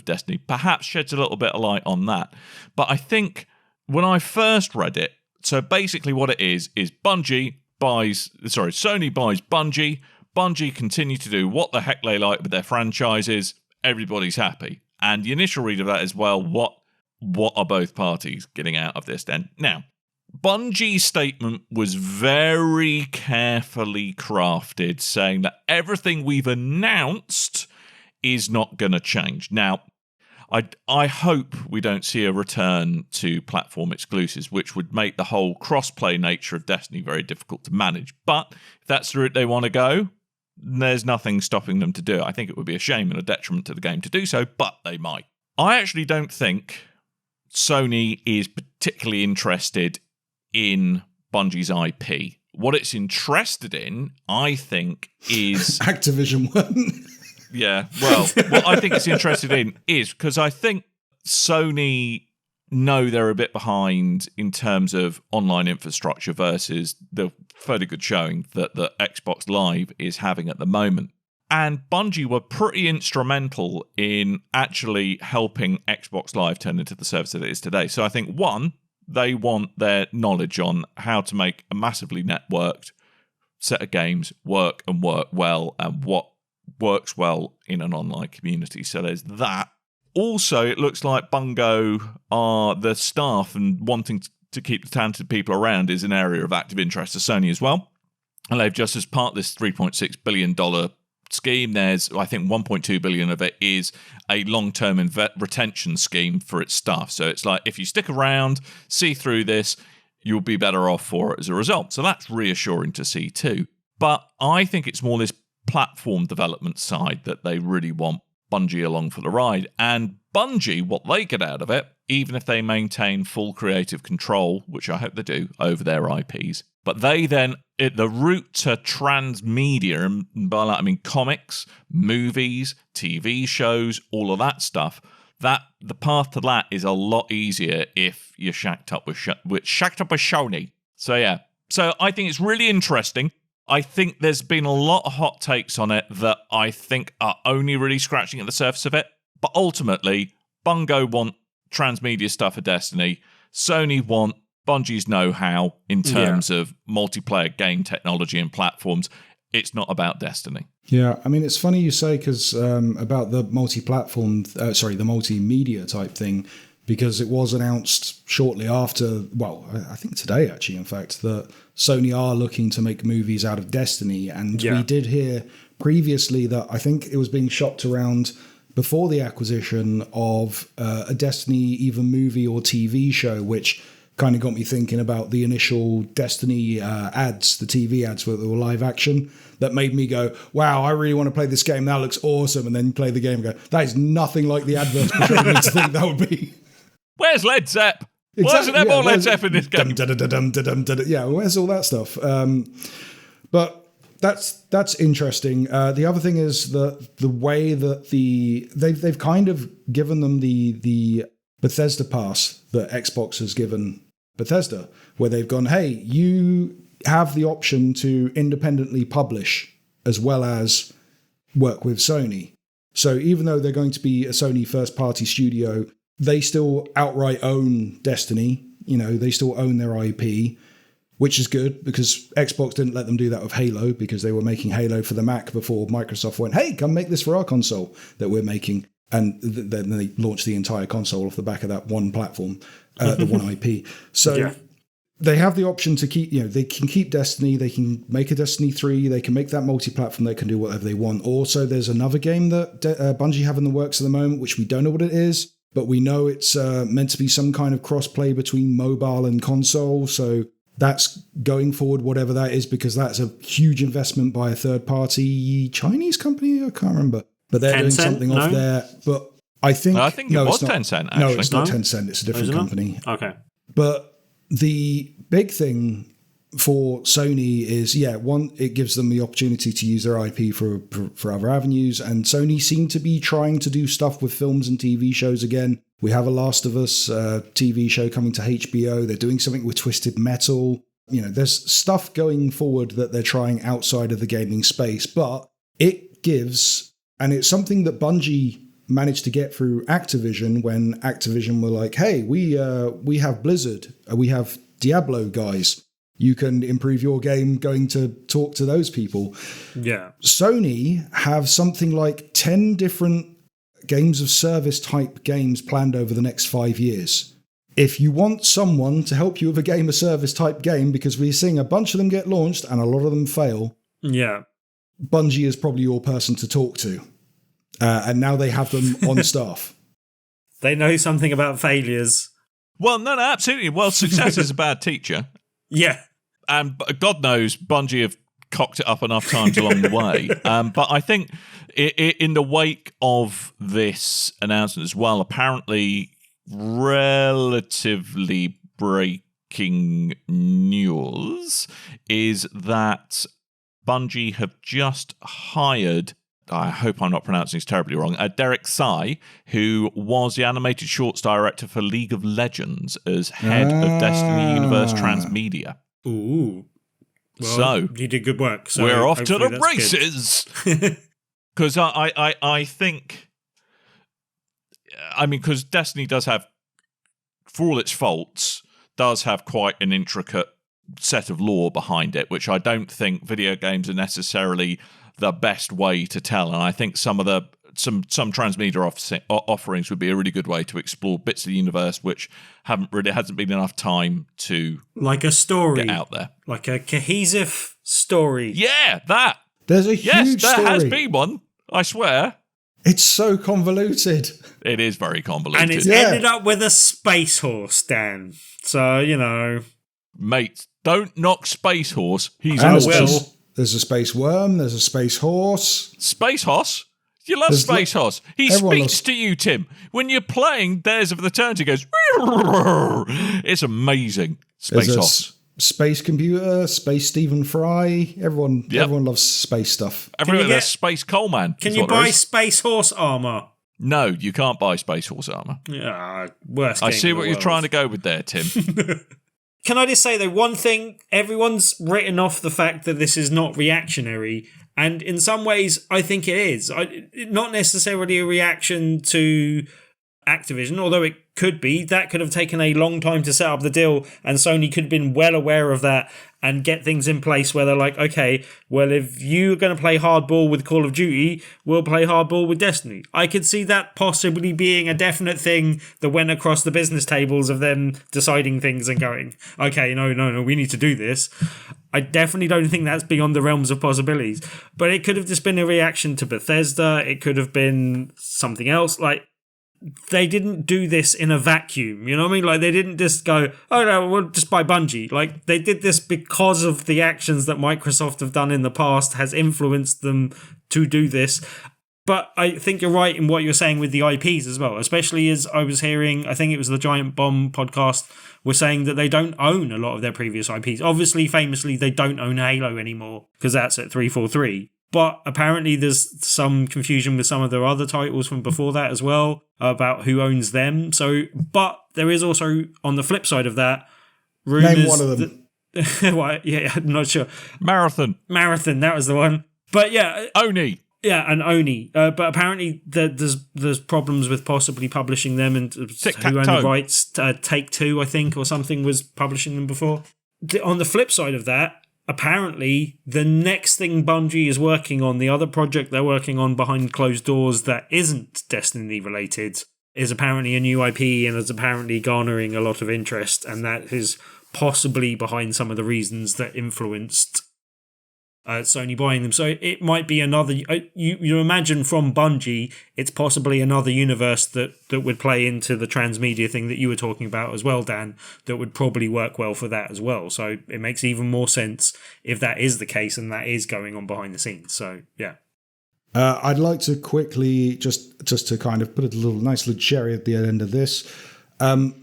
S2: Destiny perhaps sheds a little bit of light on that. But I think when I first read it, so basically what it is Sony buys Bungie, Bungie continue to do what the heck they like with their franchises, everybody's happy. And the initial read of that is, well, what are both parties getting out of this then? Now, Bungie's statement was very carefully crafted, saying that everything we've announced is not going to change. Now, I hope we don't see a return to platform exclusives, which would make the whole cross-play nature of Destiny very difficult to manage. But if that's the route they want to go, there's nothing stopping them to do it. I think it would be a shame and a detriment to the game to do so, but they might. I actually don't think Sony is particularly interested in Bungie's IP. What it's interested in, I think, is...
S4: Activision one.
S2: Yeah, well, what I think it's interested in is because I think Sony know they're a bit behind in terms of online infrastructure versus the fairly good showing that the Xbox Live is having at the moment. And Bungie were pretty instrumental in actually helping Xbox Live turn into the service that it is today. So I think, one, they want their knowledge on how to make a massively networked set of games work and work well, and what works well in an online community. So there's that. Also, it looks like Bungo are the staff, and wanting to keep the talented people around is an area of active interest to Sony as well. And they've just, as part of this $3.6 billion scheme, there's, I think, $1.2 billion of it is a long-term retention scheme for its staff. So it's like, if you stick around, see through this, you'll be better off for it as a result. So that's reassuring to see too. But I think it's more this platform development side that they really want Bungie along for the ride. And Bungie, what they get out of it, even if they maintain full creative control, which I hope they do, over their IPs, but they then, the route to transmedia, and by that I mean comics, movies, TV shows, all of that stuff, that the path to that is a lot easier if you're shacked up with Sony. So yeah, so I think it's really interesting. I think there's been a lot of hot takes on it that I think are only really scratching at the surface of it. But ultimately, Bungo want transmedia stuff for Destiny. Sony want Bungie's know-how in terms of multiplayer game technology and platforms. It's not about Destiny.
S4: Yeah, I mean, it's funny you say because about the multi-platform, the multimedia type thing, because it was announced shortly after, well, I think today actually, in fact, that Sony are looking to make movies out of Destiny. And we did hear previously that I think it was being shopped around before the acquisition of a Destiny either movie or TV show, which kind of got me thinking about the initial Destiny ads, the TV ads where they were live action, that made me go, wow, I really want to play this game. That looks awesome. And then you play the game and go, that is nothing like the adverts portrayed me to think that would be.
S2: Where's Led Zepp? Why isn't there more Led Zepp in this game?
S4: Yeah, where's all that stuff? But that's interesting. The other thing is the way that they've kind of given them the Bethesda pass that Xbox has given Bethesda, where they've gone, hey, you have the option to independently publish as well as work with Sony. So even though they're going to be a Sony first-party studio, they still outright own Destiny. You know, they still own their IP, which is good because Xbox didn't let them do that with Halo because they were making Halo for the Mac before Microsoft went, hey, come make this for our console that we're making. And then they launched the entire console off the back of that one platform, the one IP. So they have the option to keep, they can keep Destiny, they can make a Destiny 3, they can make that multi-platform, they can do whatever they want. Also, there's another game that Bungie have in the works at the moment, which we don't know what it is, but we know it's meant to be some kind of cross-play between mobile and console. So that's going forward, whatever that is, because that's a huge investment by a third-party Chinese company. I can't remember. But they're doing something off there. But I think...
S2: No, I think it was Tencent, actually.
S4: No, it's not Tencent. It's a different company.
S3: Okay.
S4: But the big thing for Sony is, one, it gives them the opportunity to use their IP for other avenues. And Sony seem to be trying to do stuff with films and TV shows again. We have a Last of Us TV show coming to HBO. They're doing something with Twisted Metal. There's stuff going forward that they're trying outside of the gaming space. But it gives... And it's something that Bungie managed to get through Activision when Activision were like, hey, we have Blizzard, we have Diablo guys. You can improve your game going to talk to those people.
S3: Yeah.
S4: Sony have something like 10 different games of service type games planned over the next 5 years. If you want someone to help you with a game of service type game, because we're seeing a bunch of them get launched and a lot of them fail.
S3: Yeah.
S4: Bungie is probably your person to talk to. And now they have them on staff.
S3: They know something about failures.
S2: Well, no, absolutely. Well, success is a bad teacher.
S3: Yeah.
S2: And God knows Bungie have cocked it up enough times along the way. But I think in the wake of this announcement as well, apparently relatively breaking news is that Bungie have just hired, I hope I'm not pronouncing this terribly wrong, Derek Tsai, who was the animated shorts director for League of Legends, as head of Destiny Universe Transmedia.
S3: Ooh. Well,
S2: so
S3: you did good work. So
S2: we're off to the
S3: hopefully that's
S2: races. Because I think, because Destiny does have, for all its faults, does have quite an intricate set of lore behind it, which I don't think video games are necessarily the best way to tell. And I think some transmedia offerings would be a really good way to explore bits of the universe which hasn't been enough time to
S3: like a story
S2: get out there,
S3: like a cohesive story.
S2: Yeah, that.
S4: There's a huge
S2: there
S4: story.
S2: has been one. I swear.
S4: It's so convoluted.
S2: It is very convoluted.
S3: And it's ended up with a space horse, Dan. So,
S2: Mate, don't knock Space Horse. He's
S4: And
S2: awesome.
S4: there's a space worm, there's a space horse.
S2: Space Horse? You love Space Horse. He
S4: everyone
S2: speaks
S4: loves-
S2: to you, Tim. When you're playing Dares of the Turns, he goes, it's amazing. Space
S4: There's a
S2: Horse.
S4: Space computer, space Stephen Fry. Everyone loves space stuff.
S2: Everywhere
S3: you
S2: there's
S3: get-
S2: Space Coleman.
S3: Can
S2: is
S3: you
S2: what there
S3: buy
S2: is.
S3: space horse armor?
S2: No, you can't buy Space Horse armor.
S3: Worst.
S2: I see what you're trying to go with there, Tim.
S3: Can I just say though, one thing, everyone's written off the fact that this is not reactionary, and in some ways I think it is. Not necessarily a reaction to Activision, although it could be. That could have taken a long time to set up the deal, and Sony could have been well aware of that and get things in place where they're like, okay, well, if you're going to play hardball with Call of Duty, we'll play hardball with Destiny. I could see that possibly being a definite thing that went across the business tables of them deciding things and going, okay, no, we need to do this. I definitely don't think that's beyond the realms of possibilities. But it could have just been a reaction to Bethesda. It could have been something else. Like, they didn't do this in a vacuum, you know what I mean? Like, they didn't just go, oh no, we'll just buy Bungie. Like, they did this because of the actions that Microsoft have done in the past has influenced them to do this. But I think you're right in what you're saying with the IPs as well, especially as I was hearing, I think it was the Giant Bomb podcast, were saying that they don't own a lot of their previous IPs. Obviously, famously, they don't own Halo anymore because that's at 343. But apparently there's some confusion with some of their other titles from before that as well about who owns them. So, but there is also, on the flip side of that, rumors.
S4: Name one of them.
S3: Well, yeah, I'm not sure.
S2: Marathon,
S3: that was the one. But yeah.
S2: Oni.
S3: Yeah, and Oni. But apparently there's problems with possibly publishing them, and who owned the rights, Take-Two, I think, or something, was publishing them before. On the flip side of that, apparently the next thing Bungie is working on, the other project they're working on behind closed doors that isn't Destiny related, is apparently a new IP and is apparently garnering a lot of interest, and that is possibly behind some of the reasons that influenced Sony buying them. So it might be another, you imagine from Bungie, it's possibly another universe that would play into the transmedia thing that you were talking about as well, Dan, that would probably work well for that as well. So it makes even more sense if that is the case and that is going on behind the scenes. So yeah.
S4: I'd like to quickly, just to kind of put a nice little cherry at the end of this,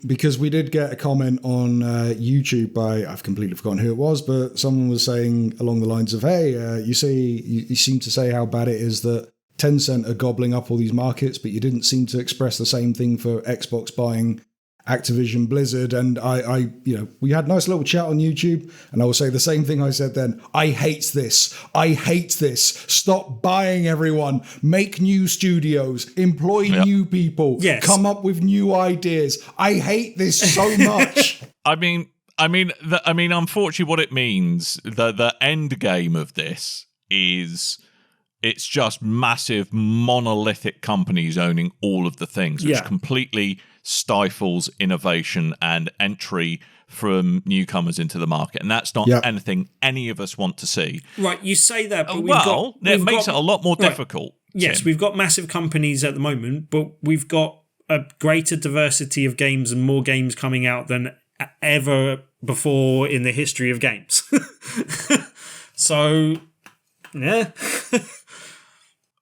S4: because we did get a comment on YouTube by, I've completely forgotten who it was, but someone was saying along the lines of, hey, you seem to say how bad it is that Tencent are gobbling up all these markets, but you didn't seem to express the same thing for Xbox buying Activision Blizzard. And I we had a nice little chat on YouTube, and I will say the same thing I said then. I hate this. Stop buying everyone. Make new studios. Employ new people.
S3: Yes.
S4: Come up with new ideas. I hate this so much.
S2: I mean, unfortunately, what it means, the end game of this is it's just massive monolithic companies owning all of the things, which completely stifles innovation and entry from newcomers into the market, and that's not anything any of us want to see.
S3: Right, you say that, but
S2: it makes it a lot more difficult.
S3: Yes, we've got massive companies at the moment, but we've got a greater diversity of games and more games coming out than ever before in the history of games. So, yeah.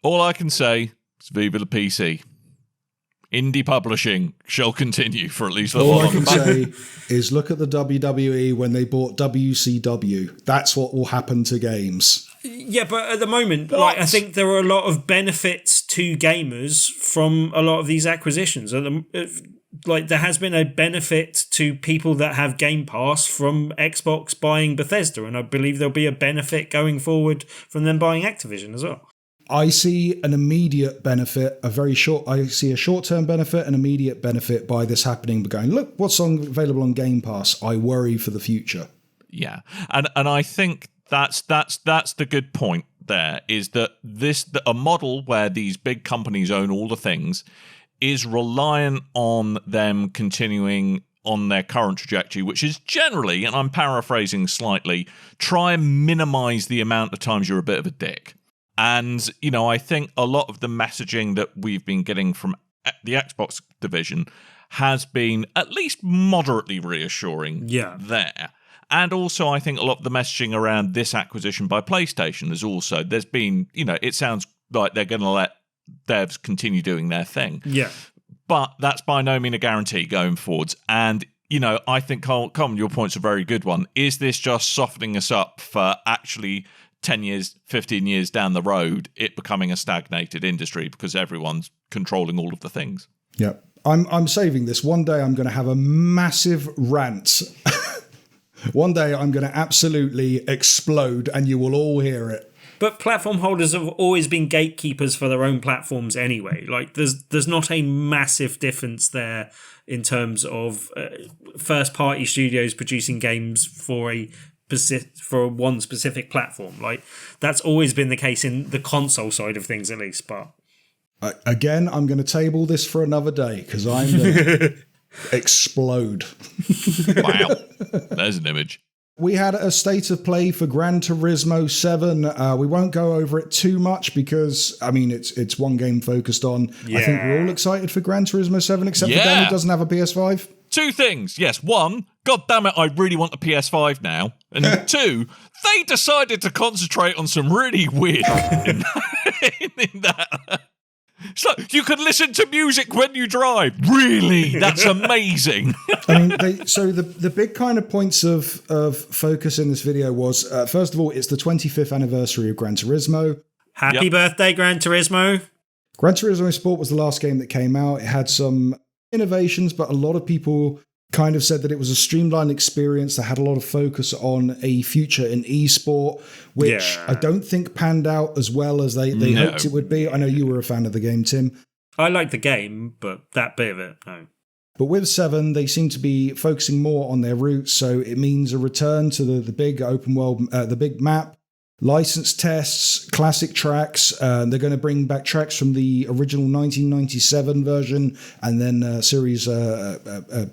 S2: All I can say is Viva the PC. indie publishing shall continue for at least a
S4: All
S2: little
S4: I can
S2: longer.
S4: say is look at the WWE when they bought WCW. That's what will happen to games.
S3: Yeah, but at the moment, like, I think there are a lot of benefits to gamers from a lot of these acquisitions. Like, there has been a benefit to people that have Game Pass from Xbox buying Bethesda, and I believe there'll be a benefit going forward from them buying Activision as well.
S4: I see an immediate benefit, I see a short-term benefit, an immediate benefit by this happening, but going, look, what's available on Game Pass? I worry for the future.
S2: Yeah. And I think that's the good point there, is that a model where these big companies own all the things is reliant on them continuing on their current trajectory, which is generally, and I'm paraphrasing slightly, try and minimize the amount of times you're a bit of a dick. And, I think a lot of the messaging that we've been getting from the Xbox division has been at least moderately reassuring there. And also, I think a lot of the messaging around this acquisition by PlayStation is also, there's been, it sounds like they're going to let devs continue doing their thing.
S3: Yeah.
S2: But that's by no means a guarantee going forwards. And, I think, Coleman, your point's a very good one. Is this just softening us up for actually 10 years, 15 years down the road, it becoming a stagnated industry because everyone's controlling all of the things?
S4: Yeah. I'm saving this. One day I'm going to have a massive rant. One day I'm going to absolutely explode and you will all hear it.
S3: But platform holders have always been gatekeepers for their own platforms anyway. Like, there's not a massive difference there in terms of first-party studios producing games for one specific platform. Like, that's always been the case in the console side of things, at least. But
S4: again, I'm going to table this for another day because I'm going to explode.
S2: Wow, there's an image.
S4: We had a state of play for Gran Turismo 7. We won't go over it too much because, it's one game focused on.
S3: Yeah.
S4: I think we're all excited for Gran Turismo 7, except for Dan who doesn't have a PS5.
S2: Two things. Yes, one, God damn it, I really want the PS5 now. And two, they decided to concentrate on some really weird in that. It's like, you can listen to music when you drive. Really? That's amazing.
S4: So the big kind of points of focus in this video was, first of all, it's the 25th anniversary of Gran Turismo.
S3: Happy birthday, Gran Turismo.
S4: Gran Turismo Sport was the last game that came out. It had some innovations, but a lot of people kind of said that it was a streamlined experience that had a lot of focus on a future in esport, which I don't think panned out as well as they hoped it would be. I know you were a fan of the game, Tim.
S3: I like the game, but that bit of it, no.
S4: But with 7, they seem to be focusing more on their roots, so it means a return to the big open world, the big map, licensed tests, classic tracks. They're going to bring back tracks from the original 1997 version and then series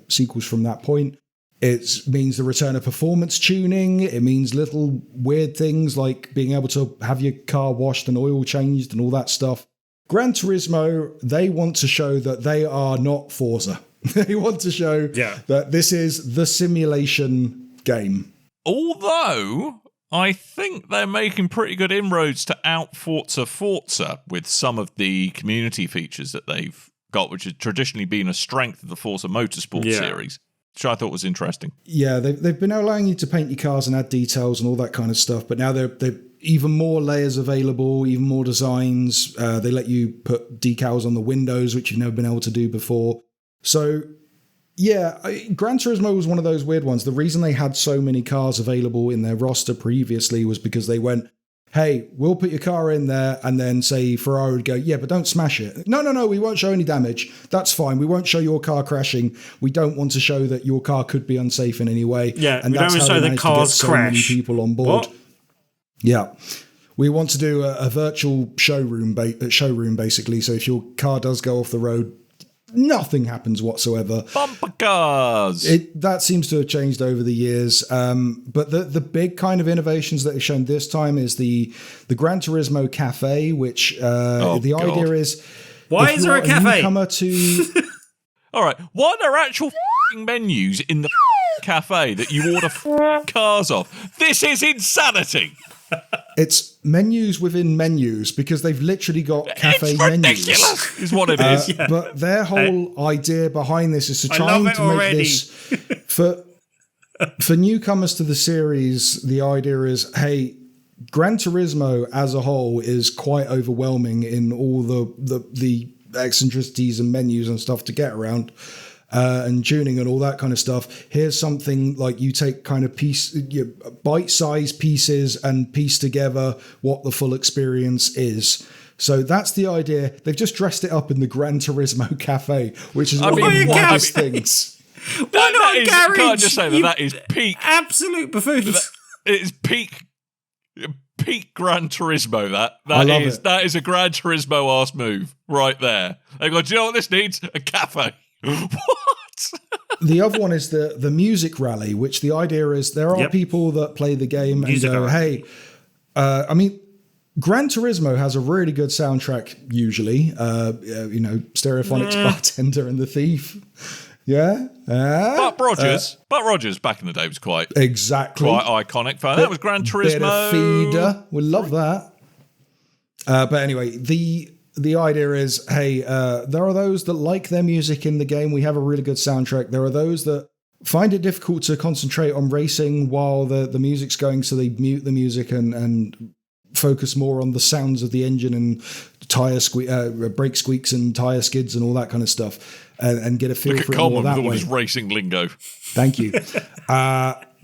S4: sequels from that point. It means the return of performance tuning. It means little weird things like being able to have your car washed and oil changed and all that stuff. Gran Turismo, they want to show that they are not Forza. They want to show that this is the simulation game.
S2: Although I think they're making pretty good inroads to out Forza with some of the community features that they've got, which has traditionally been a strength of the Forza Motorsport series, which I thought was interesting.
S4: Yeah, they've been allowing you to paint your cars and add details and all that kind of stuff, but now they're even more layers available, even more designs. They let you put decals on the windows, which you've never been able to do before. So, yeah, Gran Turismo was one of those weird ones. The reason they had so many cars available in their roster previously was because they went, hey, we'll put your car in there, and then say Ferrari would go, yeah, but don't smash it. No, we won't show any damage. That's fine. We won't show your car crashing. We don't want to show that your car could be unsafe in any way.
S3: Yeah,
S4: and
S3: we
S4: that's
S3: don't
S4: how
S3: show
S4: they
S3: the
S4: managed to get
S3: cars
S4: so
S3: crash.
S4: many people on board.
S3: What?
S4: Yeah. We want to do a virtual showroom, basically. So if your car does go off the road, nothing happens whatsoever.
S2: Bumper cars!
S4: That seems to have changed over the years. But the big kind of innovations that are shown this time is the Gran Turismo Cafe, which the idea is...
S3: Why is there a cafe?
S4: Newcomer to...
S2: All right, why are there actual menus in the cafe that you order cars off? This is insanity!
S4: It's menus within menus because they've literally got cafe menus.
S2: Ridiculous, is what it is.
S4: But their whole idea behind this is to
S3: I
S4: try
S3: love
S4: to
S3: it
S4: make
S3: already.
S4: this for newcomers to the series. The idea is, hey, Gran Turismo as a whole is quite overwhelming in all the eccentricities and menus and stuff to get around. And tuning and all that kind of stuff. Here's something like you take kind of bite-sized pieces and piece together what the full experience is. So that's the idea. They've just dressed it up in the Gran Turismo Cafe, which is one of the wildest things.
S3: Why not a garage?
S2: Can't just say that is peak.
S3: Absolute buffoons.
S2: It is peak Gran Turismo. That is a Gran Turismo arse move right there. They go, do you know what this needs? A cafe. What?
S4: The other one is the music rally, which the idea is there are people that play the game and go, hey, I mean, Gran Turismo has a really good soundtrack usually. Stereophonics Bartender and the Thief. Yeah.
S2: But Rogers back in the day was quite iconic. That was Gran Turismo.
S4: Bit of feeder. We love that. But anyway, the idea is, hey, there are those that like their music in the game. We have a really good soundtrack. There are those that find it difficult to concentrate on racing while the music's going, so they mute the music and focus more on the sounds of the engine and brake squeaks and tire skids and all that kind of stuff, and get a feel for it more that way. Look at Coleman with all his
S2: racing lingo.
S4: Thank you.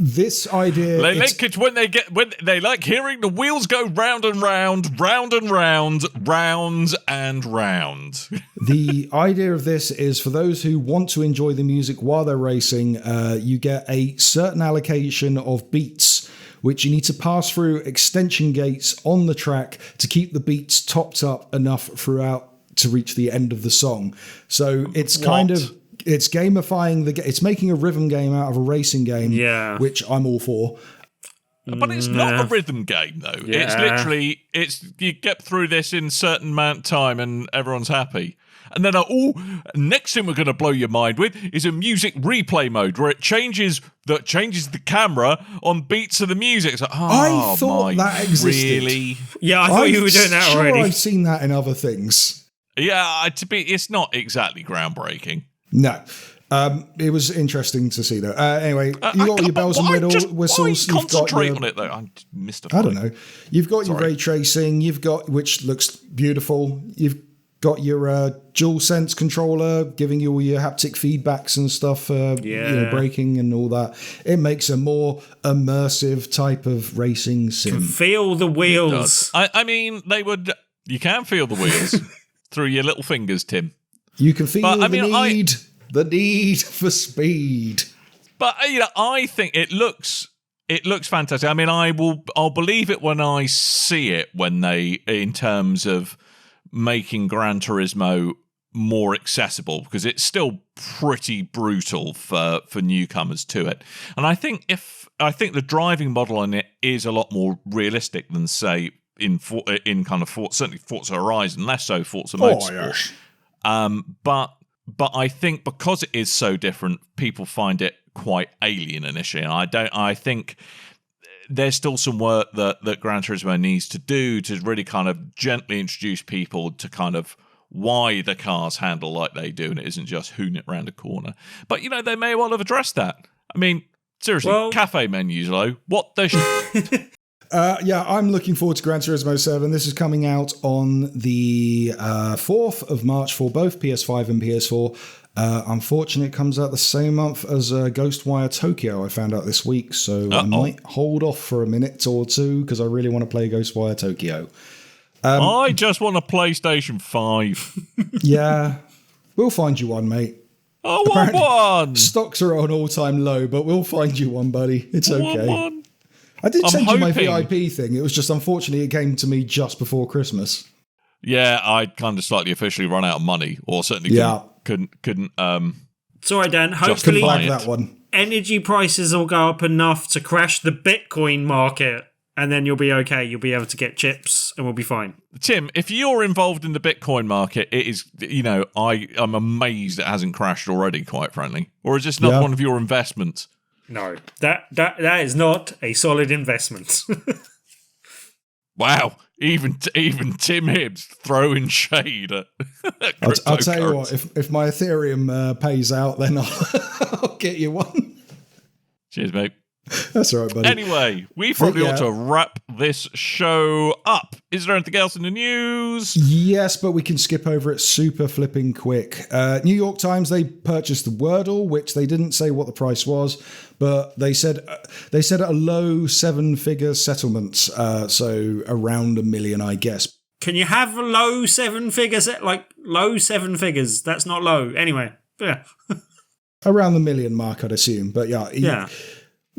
S4: This idea...
S2: They like it when they like hearing the wheels go round and round, round and round, rounds and round.
S4: The idea of this is for those who want to enjoy the music while they're racing, you get a certain allocation of beats, which you need to pass through extension gates on the track to keep the beats topped up enough throughout to reach the end of the song. So it's it's gamifying it's making a rhythm game out of a racing game, which I'm all for.
S2: But it's not a rhythm game, though. Yeah. It's literally, you get through this in a certain amount of time and everyone's happy. And then, next thing we're going to blow your mind with is a music replay mode where it changes the camera on beats of the music. It's like,
S4: I thought that existed.
S2: Really?
S3: Yeah, I thought you were doing that already.
S4: I've seen that in other things.
S2: Yeah, it's not exactly groundbreaking.
S4: No. It was interesting to see, though. Anyway, you got all your bells and whistles.
S2: Why concentrate on it, though? I'm mystified.
S4: I don't know. You've got your ray tracing. Which looks beautiful. You've got your DualSense controller giving you all your haptic feedbacks and stuff, braking and all that. It makes a more immersive type of racing sim.
S3: Feel the wheels.
S2: I mean, you can feel the wheels through your little fingers, Tim.
S4: You can feel the need for speed.
S2: But I think it looks fantastic. I mean, I'll believe it when I see it, in terms of making Gran Turismo more accessible, because it's still pretty brutal for newcomers to it. And I think the driving model on it is a lot more realistic than, say, in kind of certainly Forza Horizon, less so Forza Motorsport. But I think because it is so different, people find it quite alien initially. And I think there's still some work that Gran Turismo needs to do to really kind of gently introduce people to kind of why the cars handle like they do, and it isn't just hooning it around a corner. But, they may well have addressed that. I mean, seriously, cafe menus, though. What the shit?
S4: I'm looking forward to Gran Turismo 7. This is coming out on the 4th of March for both PS5 and PS4. Unfortunately, it comes out the same month as Ghostwire Tokyo, I found out this week, so I might hold off for a minute or two because I really want to play Ghostwire Tokyo.
S2: I just want a PlayStation 5.
S4: Yeah, we'll find you one, mate.
S2: I want one!
S4: Stocks are on all-time low, but we'll find you one, buddy. It's okay. I did send you my VIP thing. It was just, unfortunately, it came to me just before Christmas.
S2: Yeah, I kind of slightly officially run out of money, or certainly couldn't.
S3: It's all right, Dan. Hopefully,
S4: that one.
S3: Energy prices will go up enough to crash the Bitcoin market, and then you'll be okay. You'll be able to get chips, and we'll be fine.
S2: Tim, if you're involved in the Bitcoin market, it is, I'm amazed it hasn't crashed already, quite frankly. Or is this not one of your investments?
S3: No, that is not a solid investment.
S2: Wow, even Tim Hibbs throwing shade at
S4: I'll tell you what,
S2: cryptocurrency.
S4: if my Ethereum pays out, then I'll get you one.
S2: Cheers, mate.
S4: That's all right, buddy.
S2: Anyway, we probably
S4: Yeah.
S2: ought to wrap this show up. Is there anything else in the news?
S4: Yes, but we can skip over it super flipping quick. New York Times, they purchased the Wordle, which they didn't say what the price was, but they said a low seven-figure settlement, so around $1 million, I guess.
S3: Can you have a low seven figures? Like low seven figures? That's not low. Anyway, yeah.
S4: Around the $1 million mark, I'd assume. But yeah.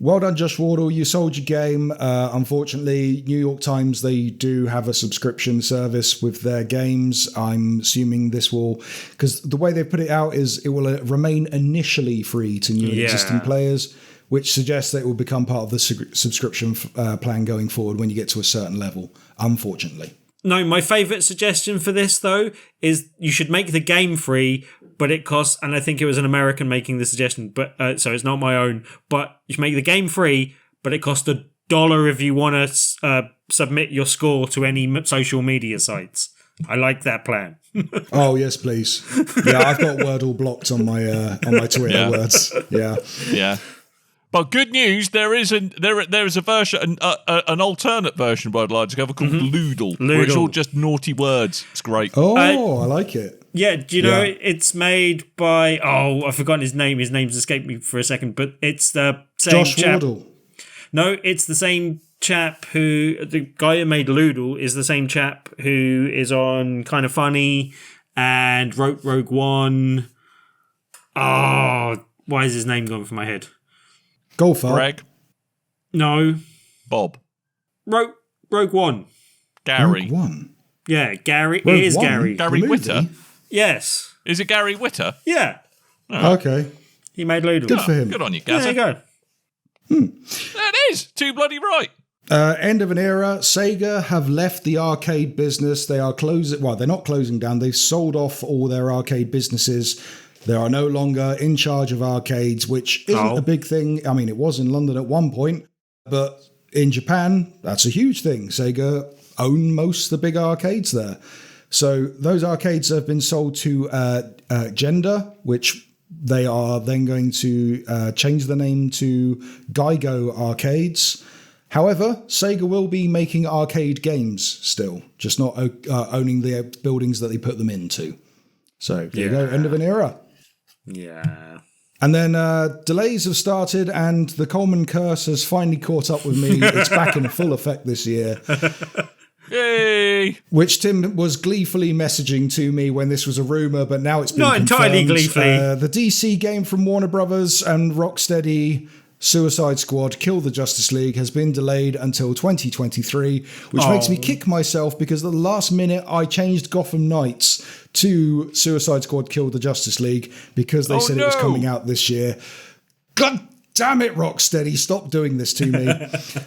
S4: Well done, Josh Wardle. You sold your game. Unfortunately, New York Times, they do have a subscription service with their games. I'm assuming this will, because the way they put it out is it will remain initially free to new and existing players, which suggests that it will become part of the subscription plan going forward when you get to a certain level, unfortunately.
S3: No, my favourite suggestion for this, though, is you should make the game free, but it costs, and I think it was an American making the suggestion, but so it's not my own, but you should make the game free, but it costs $1 if you want to submit your score to any social media sites. I like that plan.
S4: Oh, yes, please. Yeah, I've got Wordle blocked on my Twitter words. Yeah.
S2: Yeah. But good news, there is a version, an alternate version, I'd like to cover called Loodle, where it's all just naughty words. It's great.
S4: Oh, I like it.
S3: Yeah, do you know it's made by... Oh, I've forgotten his name. His name's escaped me for a second, but it's the same
S4: Josh
S3: chap.
S4: Wardle.
S3: No, it's the same chap who... The guy who made Loodle is the same chap who is on Kind of Funny and wrote Rogue One. Oh, why is his name gone from my head?
S4: Golfer.
S2: Greg,
S3: No.
S2: Bob,
S3: Rogue One.
S2: Gary.
S4: Rogue One.
S3: Yeah, Gary.
S4: Rogue
S3: It is
S4: One?
S3: Gary.
S2: Gary
S4: The movie?
S2: Whitta.
S3: Yes.
S2: Is it Gary Whitta?
S3: Yeah.
S4: Okay.
S3: He made Loodle.
S4: Good for him.
S2: Good on you,
S3: There
S2: Gazza.
S3: you go.
S2: That is too bloody right.
S4: End of an era. Sega have left the arcade business. They are closing. Well, they're not closing down. They've sold off all their arcade businesses. They are no longer in charge of arcades, which isn't a big thing. I mean, it was in London at one point, but in Japan, that's a huge thing. Sega own most of the big arcades there. So those arcades have been sold to Gender, which they are then going to change the name to Geigo Arcades. However, Sega will be making arcade games still, just not owning the buildings that they put them into. So there you go, end of an era.
S3: Yeah.
S4: And then delays have started, and the Coleman curse has finally caught up with me. It's back in full effect this year.
S2: Yay!
S4: Which Tim was gleefully messaging to me when this was a rumour, but now it's been
S3: Not entirely
S4: confirmed.
S3: gleefully.
S4: The DC game from Warner Brothers and Rocksteady, Suicide Squad, Kill the Justice League, has been delayed until 2023, which makes me kick myself because at the last minute I changed Gotham Knights to Suicide Squad, Kill the Justice League because they said it was coming out this year. God damn it, Rocksteady, stop doing this to me.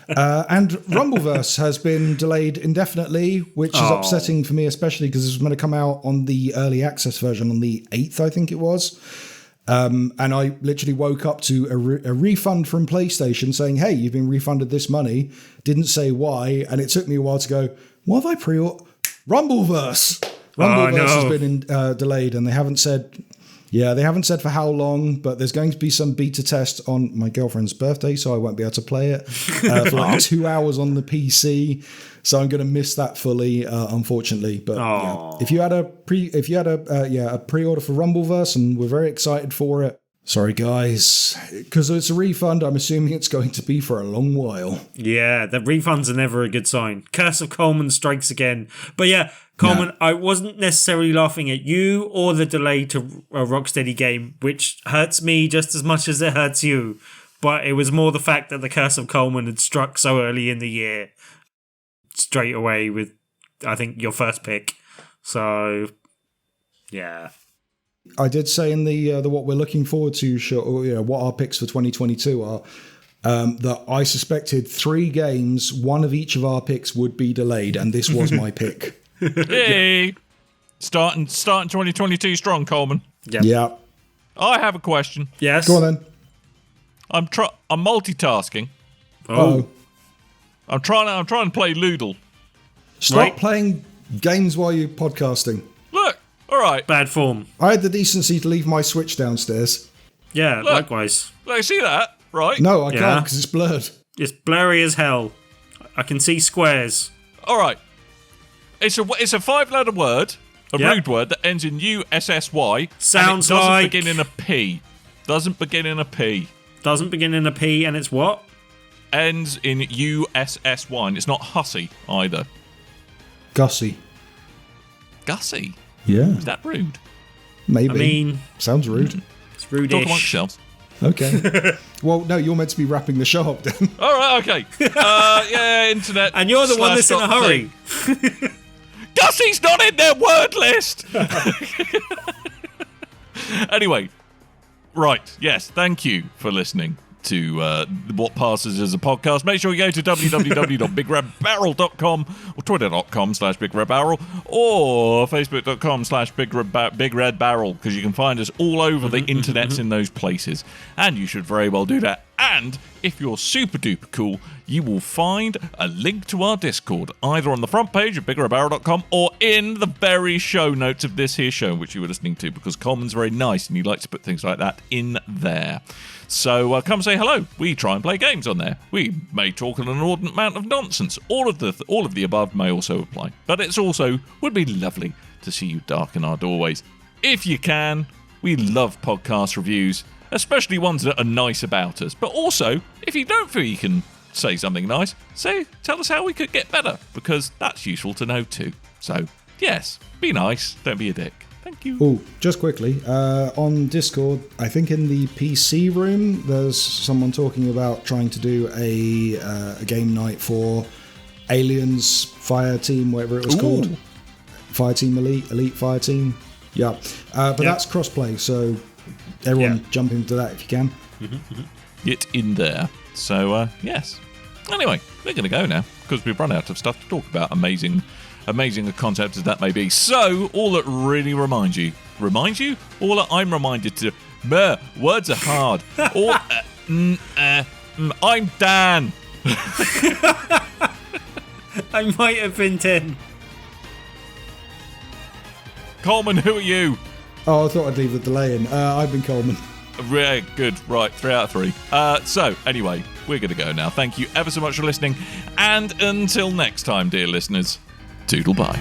S4: And Rumbleverse has been delayed indefinitely, which is upsetting for me, especially because this was meant to come out on the early access version on the 8th, I think it was. And I literally woke up to a refund from PlayStation saying, hey, you've been refunded this money. Didn't say why. And it took me a while to go, what have I pre-ordered? Rumbleverse! Rumbleverse has been delayed, and they haven't said... Yeah, they haven't said for how long, but there's going to be some beta test on my girlfriend's birthday, so I won't be able to play it for like 2 hours on the PC. So I'm going to miss that fully, unfortunately. But yeah. If you had a pre-order for Rumbleverse and we're very excited for it, sorry guys, because it's a refund. I'm assuming it's going to be for a long while.
S3: Yeah, the refunds are never a good sign. Curse of Coleman strikes again. But yeah, Coleman, no. I wasn't necessarily laughing at you or the delay to a Rocksteady game, which hurts me just as much as it hurts you. But it was more the fact that the Curse of Coleman had struck so early in the year, straight away with, I think, your first pick. So, yeah.
S4: I did say in the what we're looking forward to, what our picks for 2022 are, that I suspected 3 games, one of each of our picks would be delayed, and this was my pick.
S2: Hey, starting 2022 strong, Coleman.
S3: Yep.
S4: Yeah.
S2: I have a question.
S3: Yes.
S4: Go on then.
S2: I'm multitasking.
S4: Oh.
S2: I'm trying to play Loodle,
S4: Stop
S3: Right.
S4: playing games while you're podcasting.
S2: Look, all right.
S3: Bad form.
S4: I had the decency to leave my Switch downstairs.
S3: Yeah,
S2: Look.
S3: likewise.
S2: Look, see that, right?
S4: No, I
S3: Yeah.
S4: can't because it's blurred.
S3: It's blurry as hell. I can see squares.
S2: All right. It's a 5-letter word, a
S3: Yep.
S2: rude word that ends in USSY.
S3: Sounds
S2: and it doesn't
S3: like-
S2: begin in a P. Doesn't begin in a P.
S3: Doesn't begin in a P, and it's what?
S2: Ends in USSY. And it's not hussy either.
S4: Gussie.
S2: Gussie.
S4: Yeah.
S2: Is that rude?
S4: Maybe.
S3: I mean,
S4: Sounds rude.
S3: it's
S2: Talk amongst
S3: rudish.
S2: yourselves.
S4: Okay. Well, no, you're meant to be wrapping the show up then.
S2: All right, okay. Yeah, internet.
S3: And you're the one that's in a hurry.
S2: Gussie's not in their word list. Anyway, right. Yes, thank you for listening to what passes as a podcast. Make sure you go to www.BigRedBarel.com or twitter.com/BigRedBarel or facebook.com/BigRedBarel because you can find us all over the internets in those places. And you should very well do that. And if you're super duper cool, you will find a link to our Discord either on the front page of BigRedBarel.com or in the very show notes of this here show, which you were listening to, because Coleman's very nice and he likes to put things like that in there. So come say hello. We try and play games on there. We may talk an inordinate amount of nonsense. All of the above may also apply. But it's also would be lovely to see you darken our doorways. If you can, we love podcast reviews, especially ones that are nice about us. But also, if you don't feel you can say something nice, tell us how we could get better, because that's useful to know too. So, yes, be nice, don't be a dick. Thank you.
S4: Oh, just quickly, on Discord, I think in the PC room, there's someone talking about trying to do a game night for Aliens Fire Team, whatever it was called. Fire Team Elite Fire Team. Yeah. But that's crossplay, so everyone jump into that if you can.
S2: Get in there. So, yes. Anyway, we're going to go now, because we've run out of stuff to talk about. Amazing a concept as that may be. So, all that really all that I'm reminded to, words are hard. I'm Dan.
S3: I might have been 10.
S2: Coleman, who are you?
S4: Oh, I thought I'd leave the delay in. I've been Coleman.
S2: Yeah, good. Right, 3 out of 3. So, anyway, we're going to go now. Thank you ever so much for listening. And until next time, dear listeners, toodle bye.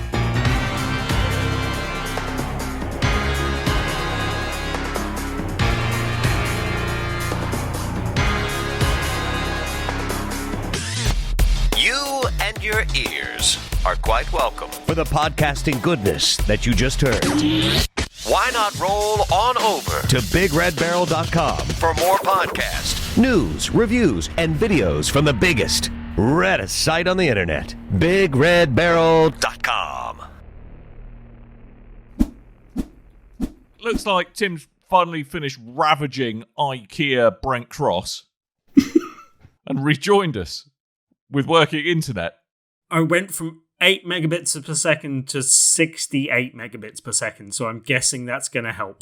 S1: You and your ears are quite welcome.
S5: For the podcasting goodness that you just heard.
S1: Why not roll on over
S5: To BigRedBarel.com.
S1: for more podcasts?
S5: News, reviews, and videos from the biggest, reddest site on the internet. BigRedBarel.com.
S2: Looks like Tim's finally finished ravaging IKEA Brent Cross and rejoined us with working internet.
S3: I went from 8 megabits per second to 68 megabits per second, so I'm guessing that's going to help.